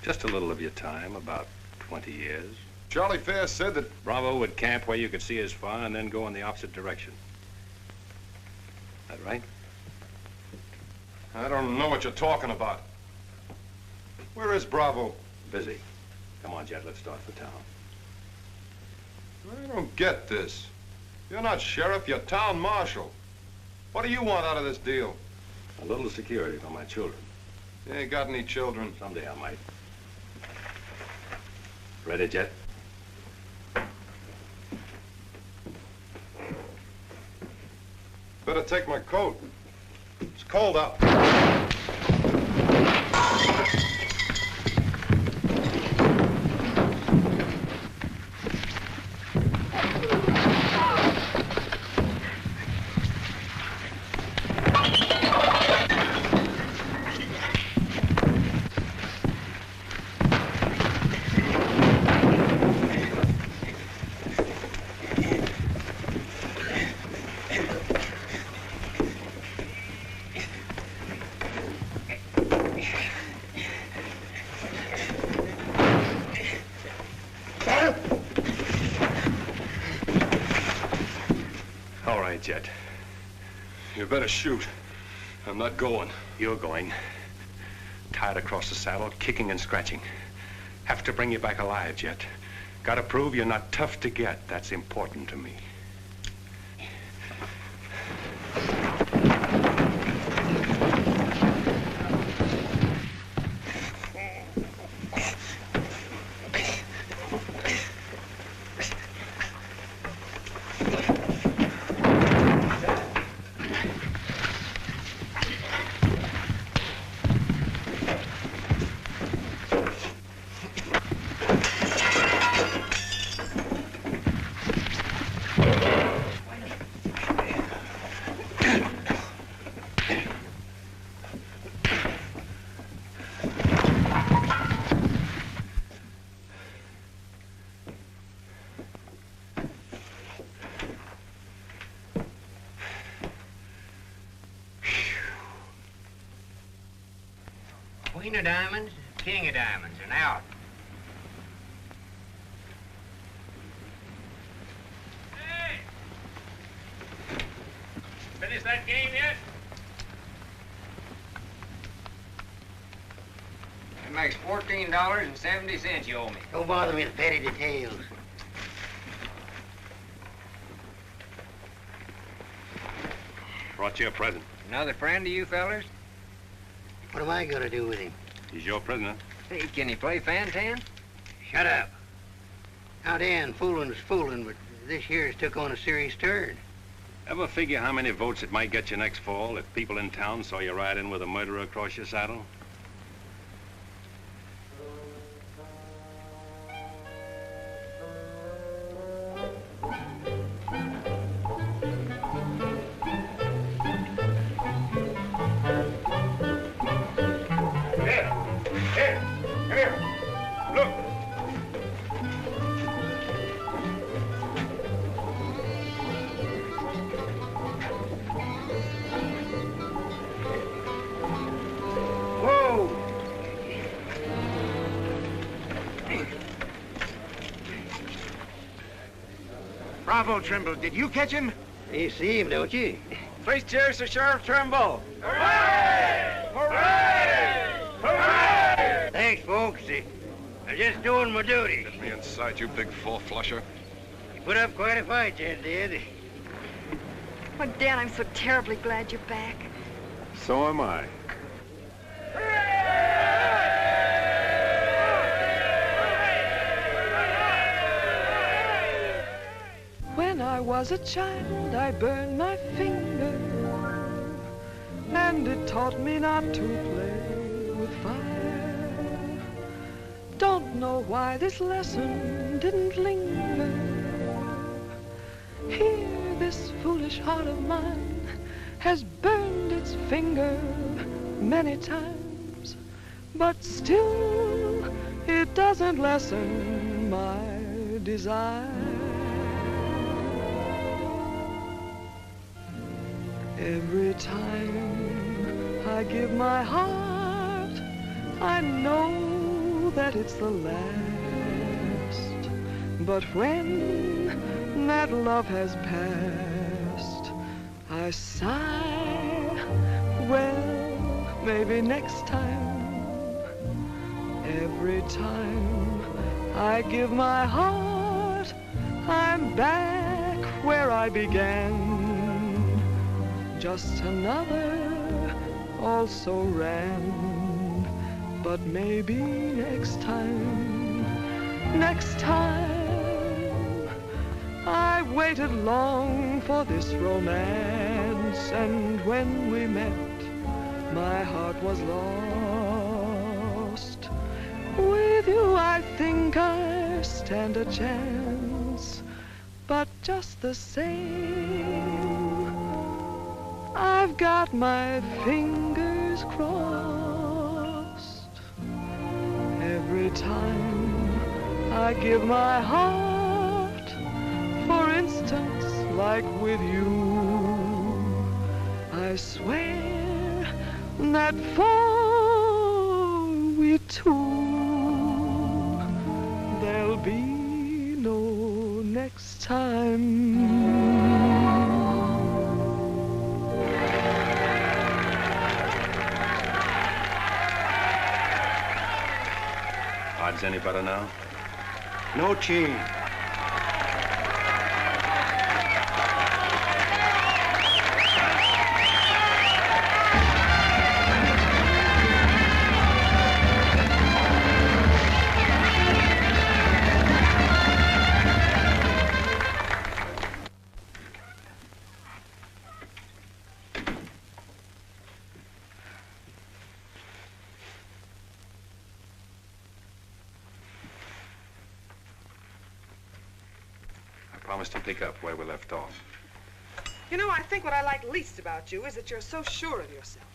Just a little of your time, about 20 years. Charlie Fair said that... Bravo would camp where you could see his fire and then go in the opposite direction. That right? I don't know what you're talking about. Where is Bravo? Busy. Come on, Jet, let's start for town. I don't get this. You're not sheriff, you're town marshal. What do you want out of this deal? A little security for my children. You ain't got any children. Someday I might. Ready, Jet? Better take my coat. It's cold out. right, Jet. You better shoot. I'm not going. You're going. Tied across the saddle, kicking and scratching. Have to bring you back alive, Jet. Gotta prove you're not tough to get. That's important to me. Queen of diamonds, king of diamonds, and out. Hey! Finish that game yet? That makes $14.70 you owe me. Don't bother me with petty details. Brought you a present. Another friend of you fellers? What am I gonna do with him? He's your prisoner. Hey, can he play fan-tan? Shut up. Now, Dan, fooling is fooling, but this year's took on a serious turn. Ever figure how many votes it might get you next fall if people in town saw you ride in with a murderer across your saddle? Bravo, Trimble. Did you catch him? You see him, don't you? Please cheers to Sheriff Trimble. Hooray! Hooray! Hooray! Thanks, folks. I'm just doing my duty. Get me inside, you big four-flusher. You put up quite a fight, you did. Oh, Dan, I'm so terribly glad you're back. So am I. When I was a child, I burned my finger, and it taught me not to play with fire. Don't know why this lesson didn't linger. Here, this foolish heart of mine has burned its finger many times, but still it doesn't lessen my desire. Every time I give my heart, I know that it's the last. But when that love has passed, I sigh, well, maybe next time. Every time I give my heart, I'm back where I began. Just another also ran, but maybe next time, I waited long for this romance, and when we met, my heart was lost. With you, I think I stand a chance, but just the same, I've got my fingers crossed. Every time I give my heart, for instance, like with you, I swear that for we two, there'll be no next time. Odds any better now? No change. Promise to pick up where we left off. You know, I think what I like least about you is that you're so sure of yourself.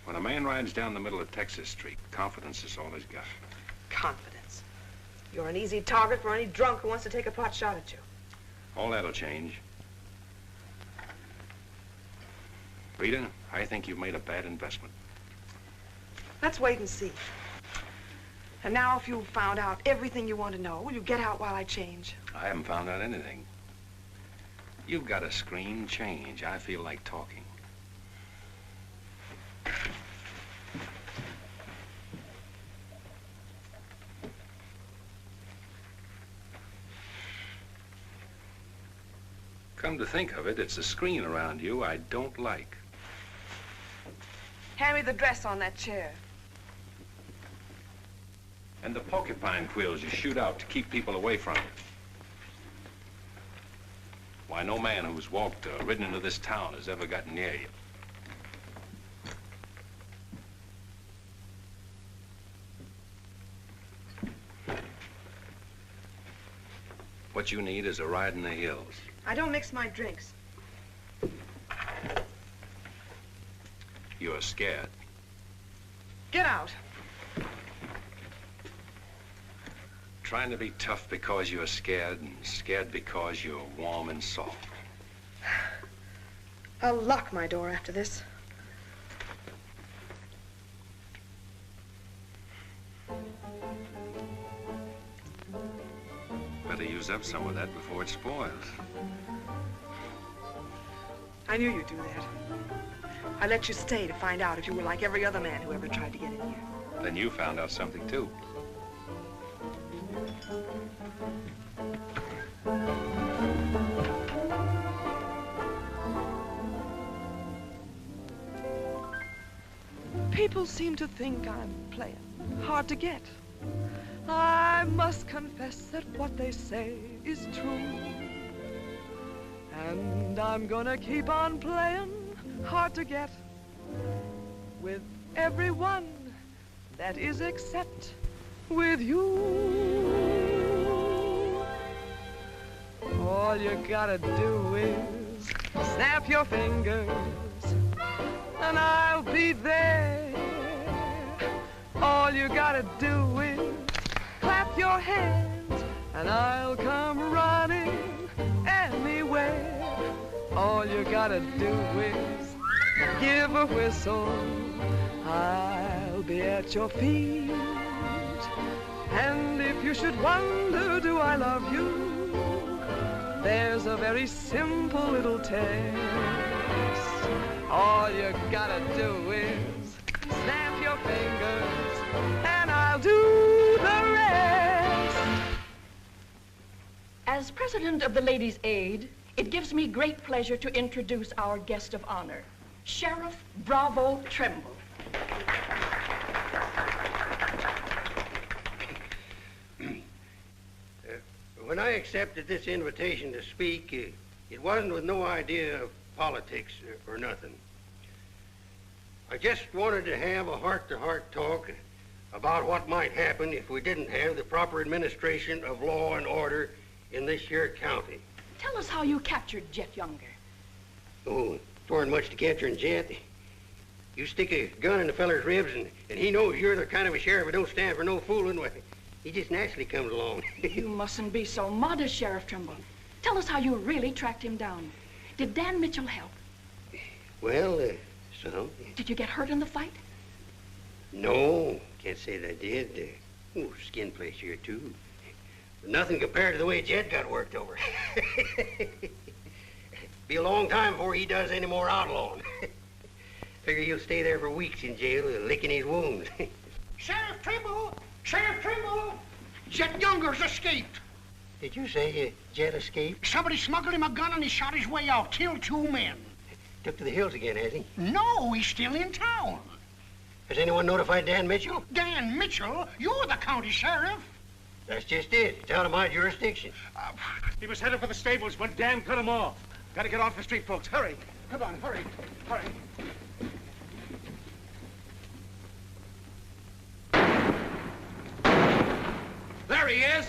When a man rides down the middle of Texas Street, confidence is all he's got. Confidence. You're an easy target for any drunk who wants to take a pot shot at you. All that'll change. Rita, I think you've made a bad investment. Let's wait and see. And now, if you've found out everything you want to know, will you get out while I change? I haven't found out anything. You've got a scream change. I feel like talking. Come to think of it, it's the screen around you I don't like. Hand me the dress on that chair. And the porcupine quills you shoot out to keep people away from you. Why, no man who's walked or ridden into this town has ever gotten near you. What you need is a ride in the hills. I don't mix my drinks. You're scared. Get out. Trying to be tough because you're scared, and scared because you're warm and soft. I'll lock my door after this. Better use up some of that before it spoils. I knew you'd do that. I let you stay to find out if you were like every other man who ever tried to get in here. Then you found out something, too. People seem to think I'm playing hard to get. I must confess that what they say is true. And I'm gonna keep on playing hard to get with everyone that is except with you. All you gotta do is snap your fingers and I'll be there. All you gotta do is clap your hands and I'll come running anywhere. All you gotta do is give a whistle. I'll be at your feet. And if you should wonder, do I love you? There's a very simple little test. All you gotta do is snap your fingers and I'll do the rest. As president of the Ladies' Aid, it gives me great pleasure to introduce our guest of honor, Sheriff Bravo Trimble. When I accepted this invitation to speak, it wasn't with no idea of politics or nothing. I just wanted to have a heart-to-heart talk about what might happen if we didn't have the proper administration of law and order in this here county. Tell us how you captured Jet Younger. Oh, it weren't much to capturing Jet. You stick a gun in the feller's ribs and he knows you're the kind of a sheriff who don't stand for no fooling. Well, he just naturally comes along. You mustn't be so modest, Sheriff Trimble. Tell us how you really tracked him down. Did Dan Mitchell help? Well, some. Did you get hurt in the fight? No, can't say that I did. Skin place here, too. But nothing compared to the way Jet got worked over. Be a long time before he does any more outlawing. Figure he'll stay there for weeks in jail, licking his wounds. Sheriff Trimble, Sheriff Trimble! Jet Younger's escaped. Did you say Jet escaped? Somebody smuggled him a gun and he shot his way out, killed 2 men. Took to the hills again, has he? No, he's still in town. Has anyone notified Dan Mitchell? Dan Mitchell? You're the county sheriff. That's just it. It's out of my jurisdiction. He was headed for the stables, but Dan cut him off. Gotta get off the street, folks. Hurry. Come on, hurry. Hurry. There he is.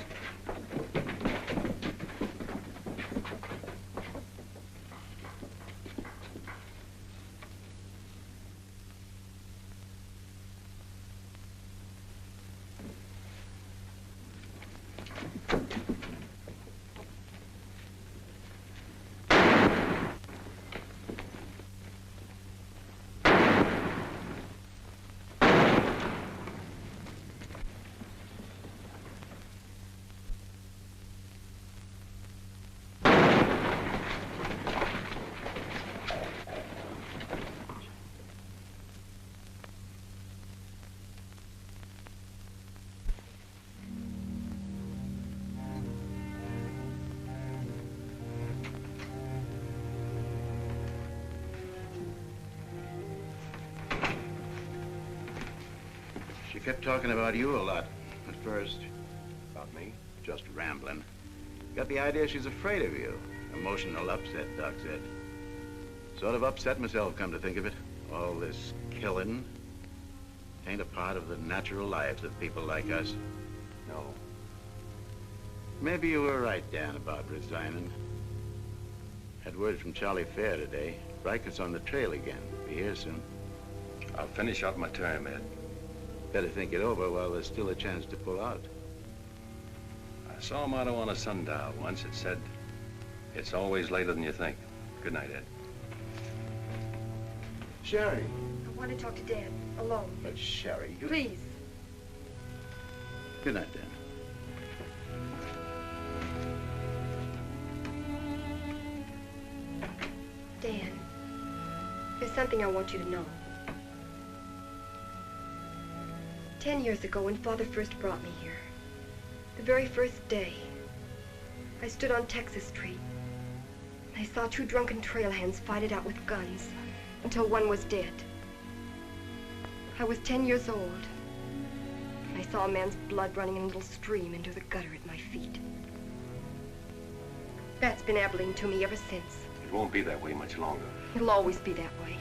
She kept talking about you a lot at first. About me? Just rambling. Got the idea she's afraid of you. Emotional upset, Doc said. Sort of upset myself, come to think of it. All this killing ain't a part of the natural lives of people like us. No. Maybe you were right, Dan, about resigning. Had word from Charlie Fair today. Riker's on the trail again. Be here soon. I'll finish out my term, Ed. Better think it over while there's still a chance to pull out. I saw a motto on a sundial once. It said, "It's always later than you think." Good night, Ed. Sherry. I want to talk to Dad, alone. But Sherry, you... Please. Good night, Dan. Dan, there's something I want you to know. 10 years ago, when Father first brought me here, the very first day, I stood on Texas Street. I saw 2 drunken trail hands fight it out with guns until one was dead. I was 10 years old. I saw a man's blood running in a little stream into the gutter at my feet. That's been Abilene to me ever since. It won't be that way much longer. It'll always be that way.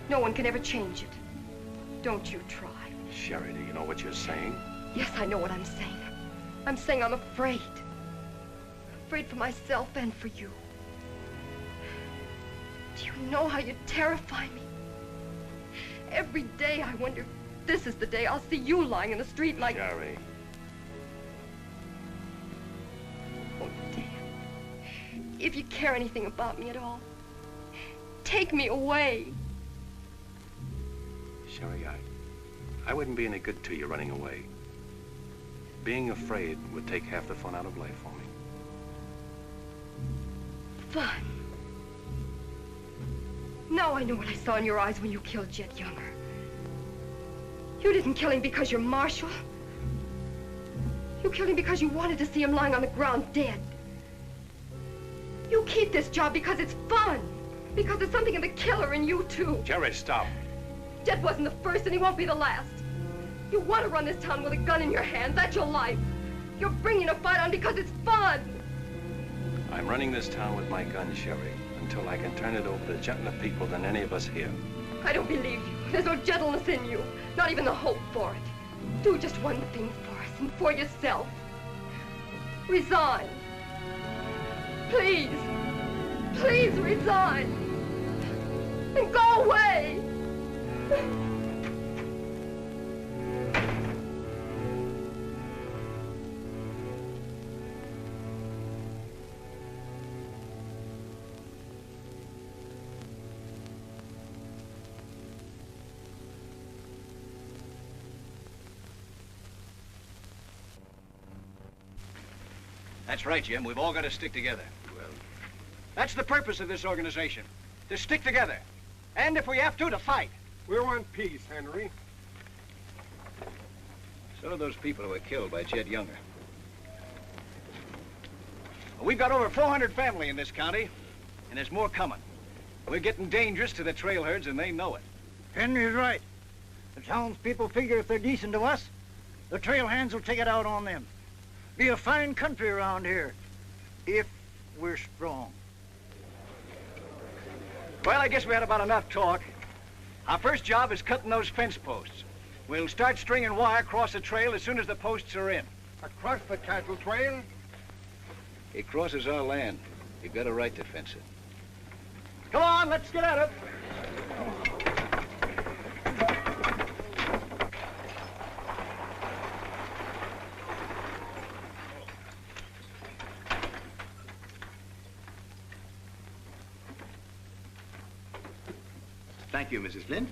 No one can ever change it. Don't you try. Sherry, do you know what you're saying? Yes, I know what I'm saying. I'm saying I'm afraid. I'm afraid for myself and for you. Do you know how you terrify me? Every day I wonder if this is the day I'll see you lying in the street like... Sherry. Oh, Dan. If you care anything about me at all, take me away. Sherry, I wouldn't be any good to you running away. Being afraid would take half the fun out of life for me. Fun. Now I know what I saw in your eyes when you killed Jet Younger. You didn't kill him because you're marshal. You killed him because you wanted to see him lying on the ground dead. You keep this job because it's fun. Because there's something in the killer in you, too. Jerry, stop. Jet wasn't the first, and he won't be the last. You want to run this town with a gun in your hand. That's your life. You're bringing a fight on because it's fun. I'm running this town with my gun, Sherry, until I can turn it over to gentler people than any of us here. I don't believe you. There's no gentleness in you. Not even the hope for it. Do just one thing for us and for yourself. Resign. Please. Please resign. And go away. That's right, Jim. We've all got to stick together. Well, That's the purpose of this organization. To stick together. And if we have to fight. We want peace, Henry. So do those people who were killed by Jed Younger. We've got over 400 family in this county, and there's more coming. We're getting dangerous to the trail herds, and they know it. Henry's right. The townspeople figure if they're decent to us, the trail hands will take it out on them. Be a fine country around here, if we're strong. Well, I guess we had about enough talk. Our first job is cutting those fence posts. We'll start stringing wire across the trail as soon as the posts are in. Across the cattle trail? It crosses our land. You've got a right to fence it. Come on, let's get at it. Thank you, Mrs. Flint.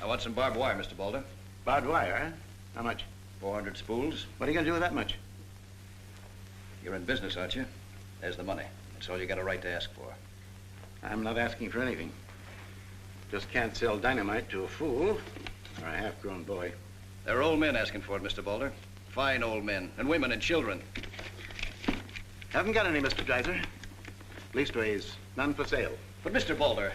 I want some barbed wire, Mr. Boulder. Barbed wire, huh? How much? 400 spools. What are you going to do with that much? You're in business, aren't you? There's the money. That's all you got a right to ask for. I'm not asking for anything. Just can't sell dynamite to a fool or a half-grown boy. There are old men asking for it, Mr. Boulder. Fine old men, and women and children. Haven't got any, Mr. Dreiser. Leastways, none for sale. But, Mr. Boulder...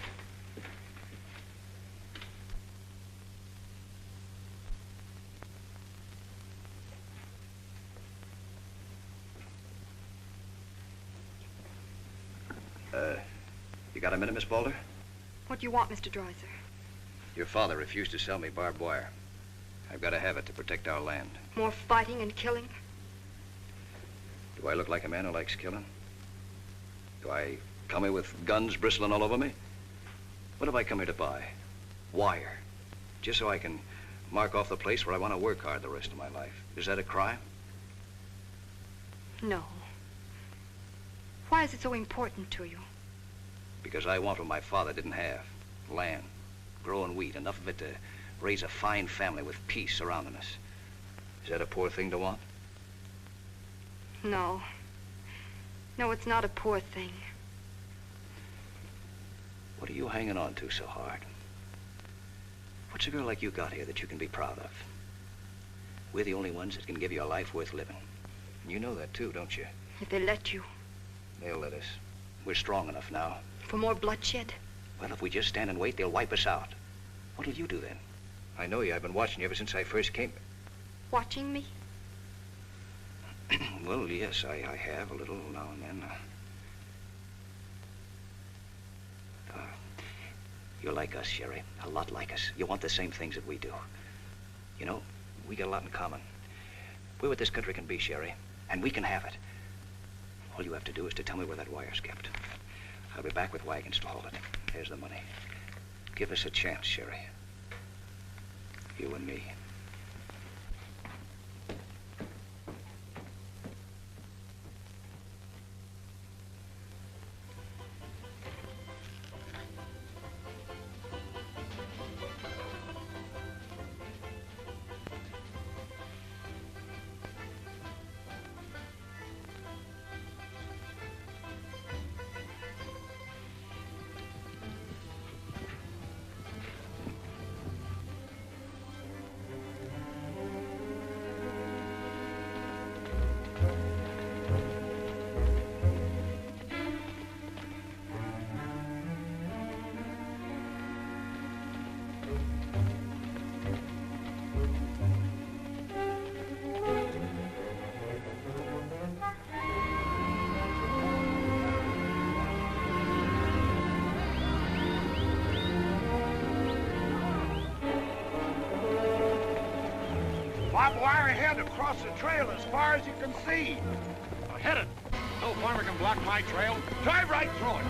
You got a minute, Miss Boulder? What do you want, Mr. Dreiser? Your father refused to sell me barbed wire. I've got to have it to protect our land. More fighting and killing? Do I look like a man who likes killing? Do I come here with guns bristling all over me? What have I come here to buy? Wire. Just so I can mark off the place where I want to work hard the rest of my life. Is that a crime? No. Why is it so important to you? Because I want what my father didn't have. Land, growing wheat, enough of it to raise a fine family with peace surrounding us. Is that a poor thing to want? No. No, it's not a poor thing. What are you hanging on to so hard? What's a girl like you got here that you can be proud of? We're the only ones that can give you a life worth living. And you know that too, don't you? If they let you. They'll let us. We're strong enough now. For more bloodshed? Well, if we just stand and wait, they'll wipe us out. What'll you do then? I know you. I've been watching you ever since I first came. Watching me? Well, yes, I have a little now and then. You're like us, Sherry. A lot like us. You want the same things that we do. You know, we got a lot in common. We're what this country can be, Sherry, and we can have it. All you have to do is to tell me where that wire's kept. I'll be back with wagons to haul it. There's the money. Give us a chance, Sherry. You and me. Barbed wire ahead across the trail as far as you can see. Hit it. No farmer can block my trail. Drive right through it.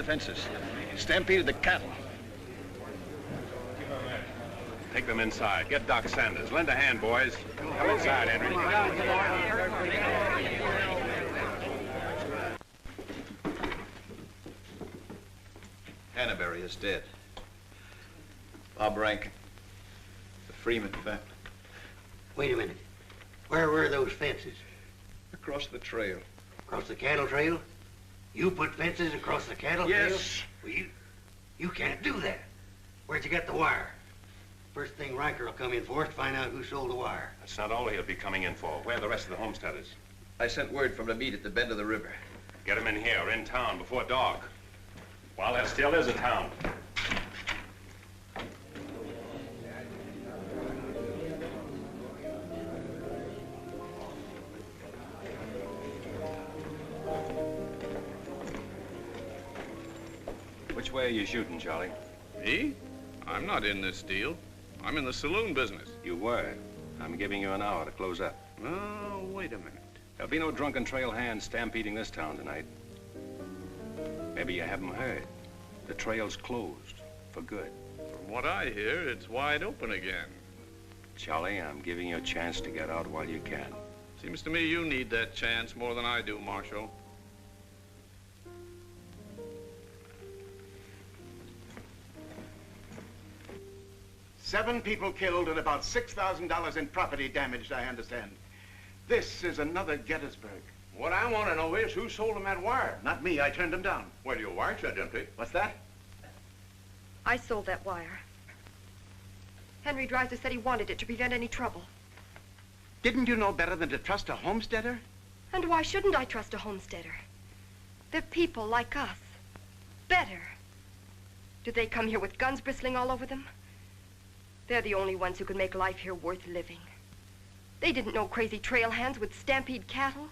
fences. Stampeded the cattle. Take them inside. Get Doc Sanders. Lend a hand, boys. Come inside, Henry. Hannaberry is dead. Bob Rankin. The Freeman family. Wait a minute. Where were those fences? Across the trail. Across the cattle trail? You put fences across the cattle trail? Yes. Well, you can't do that. Where'd you get the wire? First thing Riker will come in for is to find out who sold the wire. That's not all he'll be coming in for. Where are the rest of the homesteaders? I sent word from the meet at the bend of the river. Get them in here, in town, before dark. While there still is a town. Which way are you shooting, Charlie? Me? I'm not in this deal. I'm in the saloon business. You were. I'm giving you an hour to close up. Oh, wait a minute. There'll be no drunken trail hands stampeding this town tonight. Maybe you haven't heard. The trail's closed for good. From what I hear, it's wide open again. Charlie, I'm giving you a chance to get out while you can. Seems to me you need that chance more than I do, Marshal. Seven people killed and about $6,000 in property damaged, I understand. This is another Gettysburg. What I want to know is who sold him that wire? Not me, I turned them down. Well, your wire said empty. What's that? I sold that wire. Henry Dreiser said he wanted it to prevent any trouble. Didn't you know better than to trust a homesteader? And why shouldn't I trust a homesteader? They're people like us. Better. Do they come here with guns bristling all over them? They're the only ones who can make life here worth living. They didn't know crazy trail hands would stampede cattle.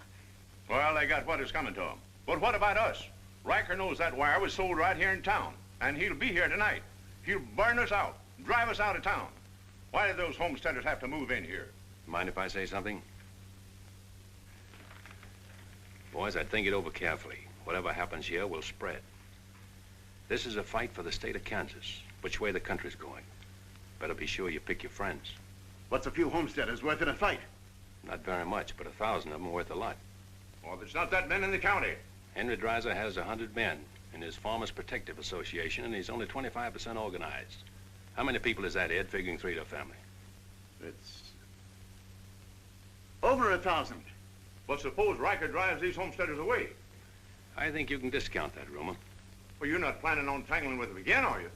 Well, they got what is coming to them. But what about us? Riker knows that wire was sold right here in town, and he'll be here tonight. He'll burn us out, drive us out of town. Why did those homesteaders have to move in here? Mind if I say something? Boys, I'd think it over carefully. Whatever happens here will spread. This is a fight for the state of Kansas. Which way the country's going. Better be sure you pick your friends. What's a few homesteaders worth in a fight? Not very much, but 1,000 of them are worth a lot. Well, there's not that many in the county. Henry Dreiser has 100 men in his Farmers Protective Association, and he's only 25% organized. How many people is that, Ed, figuring 3 to a family? It's over 1,000. But suppose Riker drives these homesteaders away. I think you can discount that rumor. Well, you're not planning on tangling with them again, are you?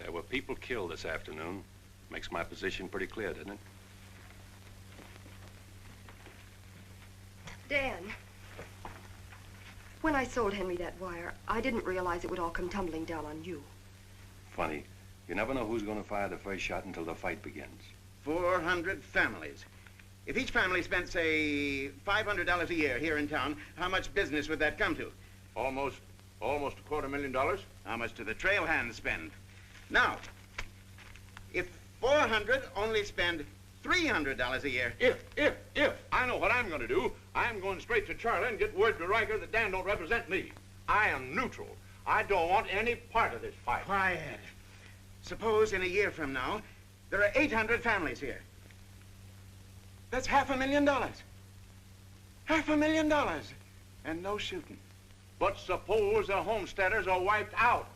There were people killed this afternoon. Makes my position pretty clear, doesn't it? Dan, when I sold Henry that wire, I didn't realize it would all come tumbling down on you. Funny. You never know who's going to fire the first shot until the fight begins. 400 families. If each family spent, say, $500 a year here in town, how much business would that come to? Almost $250,000. How much do the trail hands spend? Now, if 400 only spend $300 a year. If. I know what I'm going to do. I'm going straight to Charlie and get word to Riker that Dan don't represent me. I am neutral. I don't want any part of this fight. Quiet. Suppose in a year from now, there are 800 families here. That's $500,000. $500,000. And no shooting. But suppose the homesteaders are wiped out.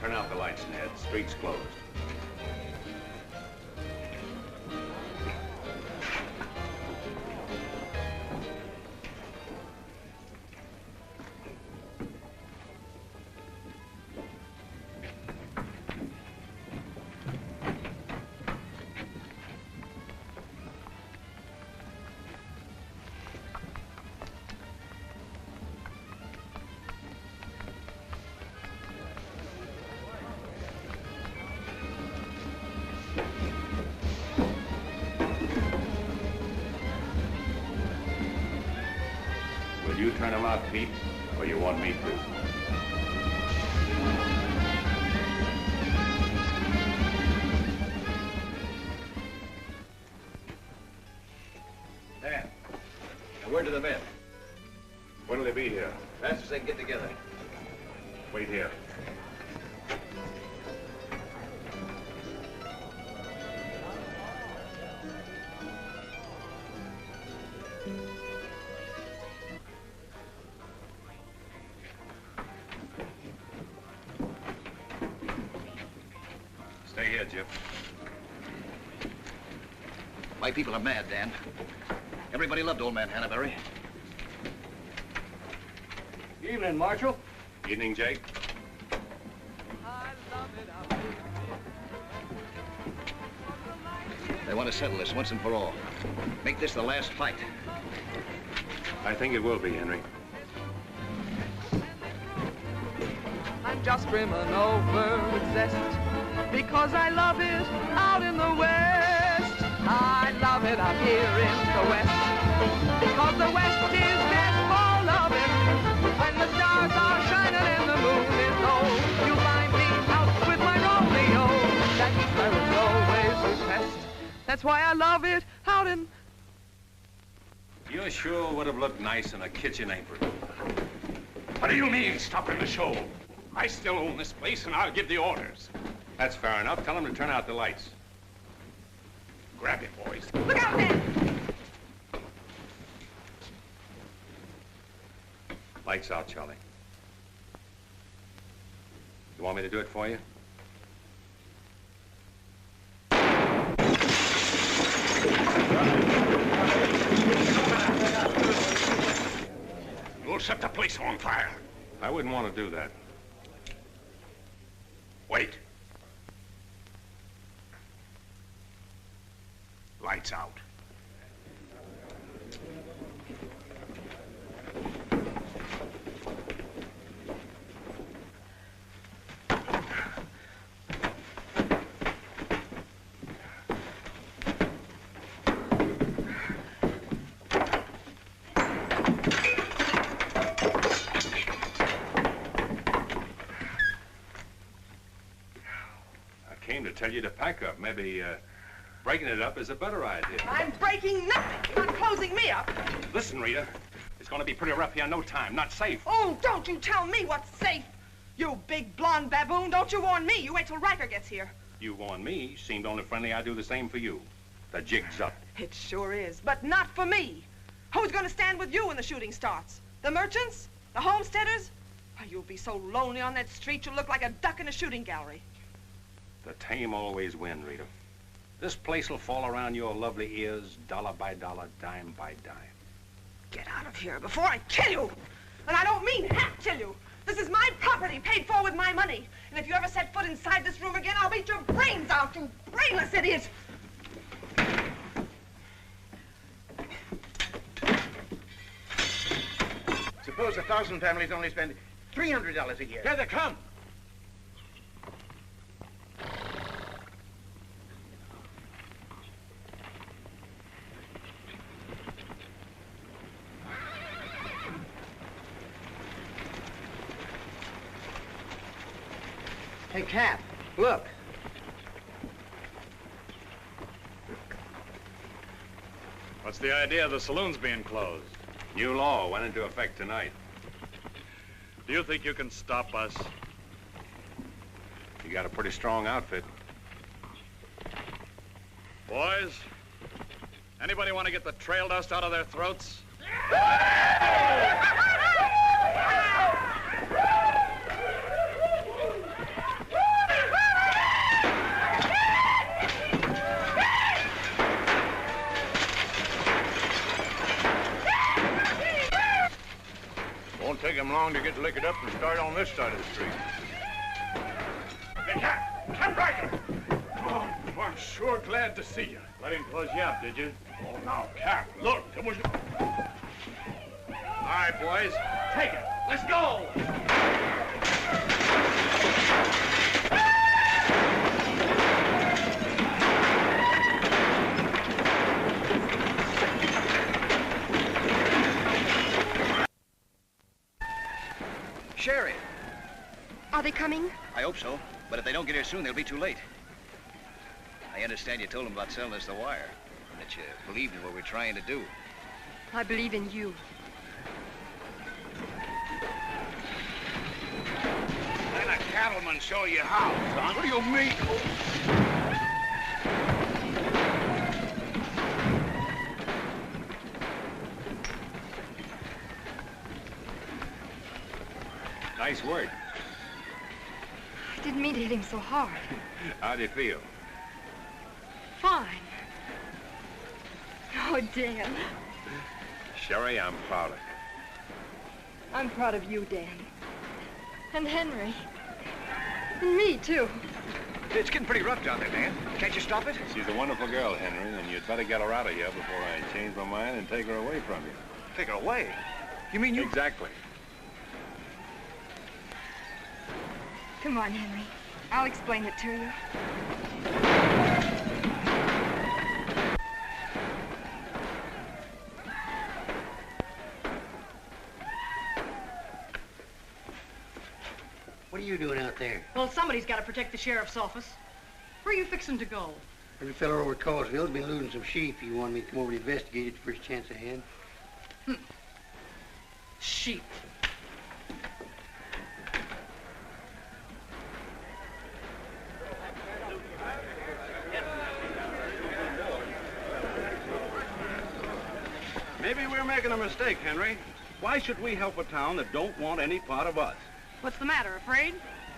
Turn out the lights, Ned. Street's closed. you turn him out, Pete, or you want me to? Dan, a word to the men. When'll they be here? Fast as they can get together. Wait here. Stay here, Jip. My people are mad, Dan. Everybody loved old man Hannaberry. Evening, Marshal. Evening, Jake. They want to settle this once and for all. Make this the last fight. I think it will be, Henry. I'm just brimming over with zest because I love it out in the West. I love it out here in the West because the West is best for loving. When the stars are shining and the moon is low, you'll find me out with my Romeo. That east I was always his best. That's why I love it out in... You sure would have looked nice in a kitchen apron. What do you mean, stopping the show? I still own this place, and I'll give the orders. That's fair enough. Tell them to turn out the lights. Grab it, boys. Look out, man! Lights out, Charlie. You want me to do it for you? You'll set the place on fire. I wouldn't want to do that. Wait. Lights out. Tell you to pack up. Maybe breaking it up is a better idea. I'm breaking nothing. You're not closing me up. Listen, Rita, it's going to be pretty rough here in no time. Not safe. Oh, don't you tell me what's safe. You big blonde baboon, don't you warn me. You wait till Riker gets here. You warn me. Seemed only friendly I'd do the same for you. The jig's up. It sure is, but not for me. Who's going to stand with you when the shooting starts? The merchants? The homesteaders? Oh, you'll be so lonely on that street you'll look like a duck in a shooting gallery. The tame always win, Rita. This place will fall around your lovely ears, dollar by dollar, dime by dime. Get out of here before I kill you! And I don't mean half kill you. This is my property, paid for with my money. And if you ever set foot inside this room again, I'll beat your brains out, you brainless idiot! Suppose 1,000 families only spend $300 a year. Here they come. Hey, Cap, look. What's the idea of the saloons being closed? New law went into effect tonight. Do you think you can stop us? You got a pretty strong outfit. Boys, anybody want to get the trail dust out of their throats? Won't take him long to get liquored up and start on this side of the street. Hey, Cap Riker! Oh, I'm sure glad to see you. Let him close you up, did you? Oh, now, Cap, look, it was... All right, boys. Take it. Let's go! Sherry. Are they coming? I hope so. But if they don't get here soon, they'll be too late. I understand you told them about selling us the wire. And that you believed in what we're trying to do. I believe in you. Let a cattleman show you how, son. What do you mean? Nice work. I didn't mean to hit him so hard. How do you feel? Fine. Oh, Dan. Sherry, I'm proud of you. I'm proud of you, Dan. And Henry. And me, too. It's getting pretty rough down there, Dan. Can't you stop it? She's a wonderful girl, Henry, and you'd better get her out of here before I change my mind and take her away from you. Take her away? You mean you... Exactly. Come on, Henry. I'll explain it to you. What are you doing out there? Well, somebody's got to protect the sheriff's office. Where are you fixing to go? Every fellow over at Callsville's been losing some sheep. You wanted me to come over and investigate it the first chance I had. Sheep. Maybe we're making a mistake, Henry. Why should we help a town that don't want any part of us? What's the matter, afraid?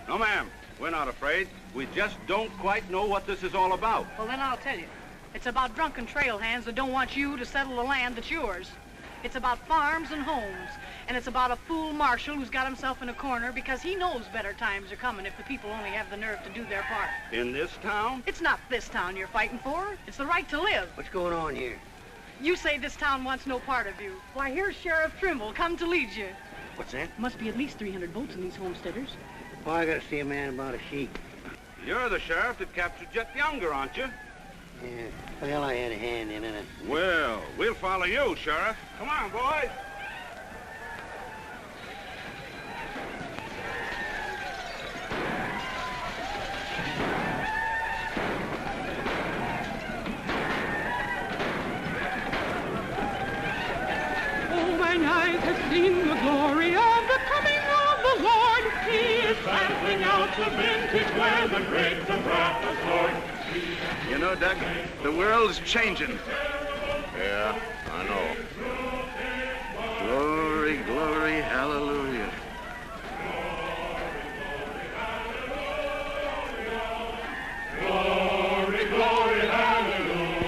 No, ma'am. We're not afraid. We just don't quite know what this is all about. Well, then I'll tell you. It's about drunken trail hands that don't want you to settle the land that's yours. It's about farms and homes. And it's about a fool marshal who's got himself in a corner because he knows better times are coming if the people only have the nerve to do their part. In this town? It's not this town you're fighting for. It's the right to live. What's going on here? You say this town wants no part of you. Why, here's Sheriff Trimble come to lead you. What's that? Must be at least 300 votes in these homesteaders. Well, I gotta see a man about a sheep. You're the sheriff that captured Jet Younger, aren't you? Yeah. Well, I had a hand in it. Well, we'll follow you, Sheriff. Come on, boys. Oh, mine eyes have seen the glory of the coming of the Lord. He is sampling out the vintage where the great Dvorak was Lord. You know, Doug, the world's changing. Yeah, I know. Glory, glory, hallelujah. Glory, glory, hallelujah.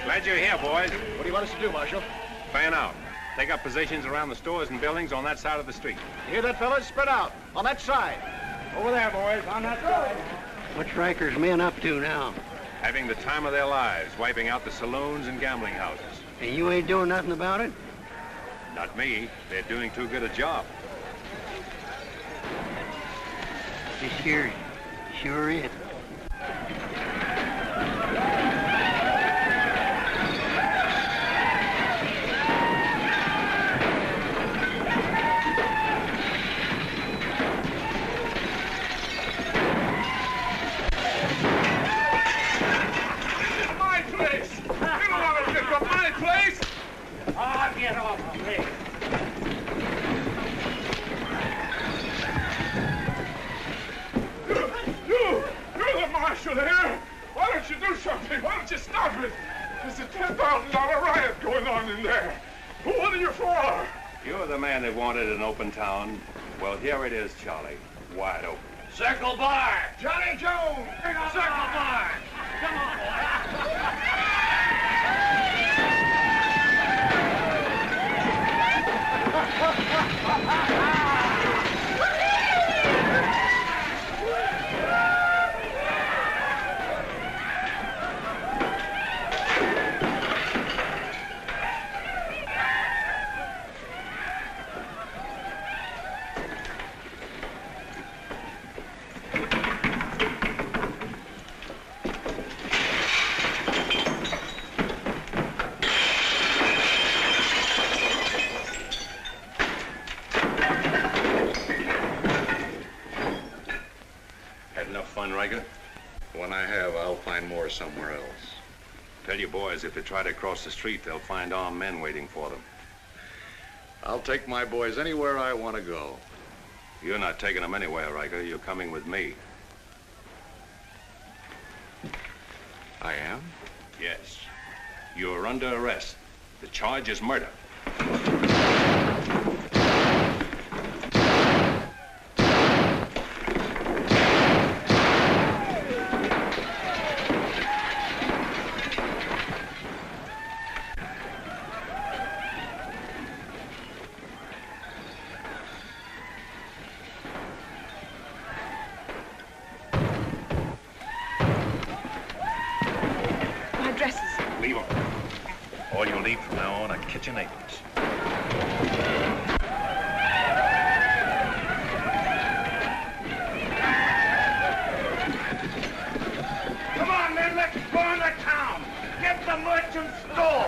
Glad you're here, boys. What do you want us to do, Marshal? Fan out. Take up positions around the stores and buildings on that side of the street. You hear that, fellas? Spread out. On that side. Over there, boys. On that side. What's Riker's men up to now? Having the time of their lives, wiping out the saloons and gambling houses. And you ain't doing nothing about it? Not me. They're doing too good a job. This here sure is. Get off of me. You're the marshal here. Why don't you do something? Why don't you stop it? There's a $10,000 riot going on in there. What are you for? You're the man that wanted an open town. Well, here it is, Charlie. Wide open. Circle bar. Johnny Jones. Circle bar. Come on, boy. Had enough fun, Riker? When I have, I'll find more somewhere else. Tell your boys if they try to cross the street, they'll find armed men waiting for them. I'll take my boys anywhere I want to go. You're not taking them anywhere, Riker. You're coming with me. I am? Yes. You're under arrest. The charge is murder. Leave them. All you'll need from now on are kitchen aprons. Come on, men, let's go into town. Get the merchant store.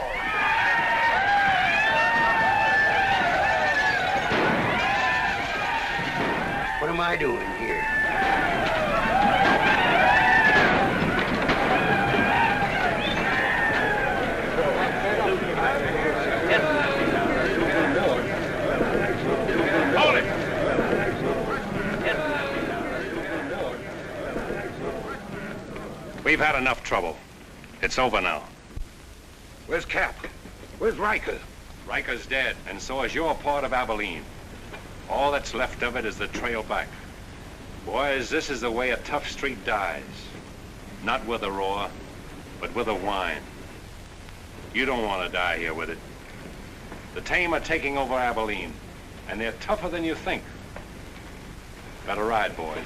What am I doing here? Hold it! We've had enough trouble. It's over now. Where's Cap? Where's Riker? Riker's dead, and so is your part of Abilene. All that's left of it is the trail back. Boys, this is the way a tough street dies. Not with a roar, but with a whine. You don't want to die here with it. The tame are taking over Abilene, and they're tougher than you think. Better ride, boys.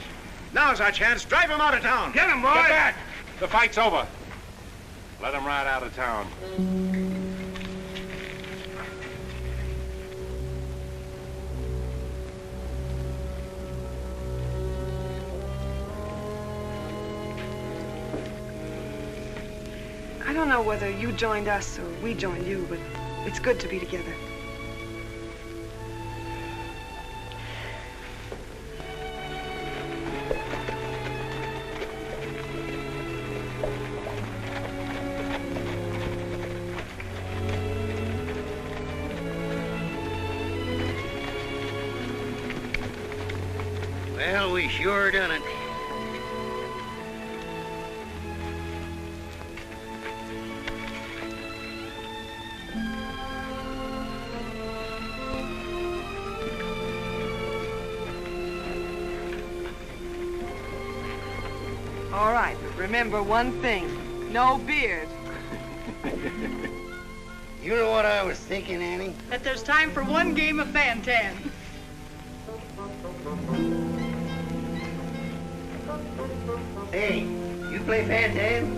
Now's our chance. Drive him out of town. Get him, boy. Get back! The fight's over. Let him ride out of town. I don't know whether you joined us or we joined you, but it's good to be together. Well, we sure done it. All right, but remember one thing. No beard. You know what I was thinking, Annie? That there's time for one game of Fan-Tan. Hey, you play Fan-Tan?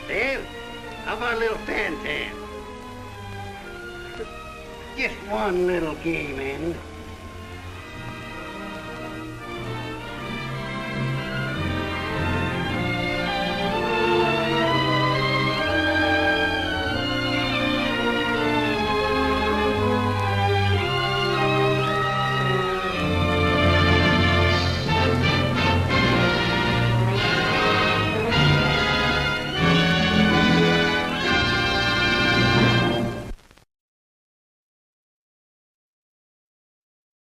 Dave, how about a little Fan-Tan? Just one little game, Annie.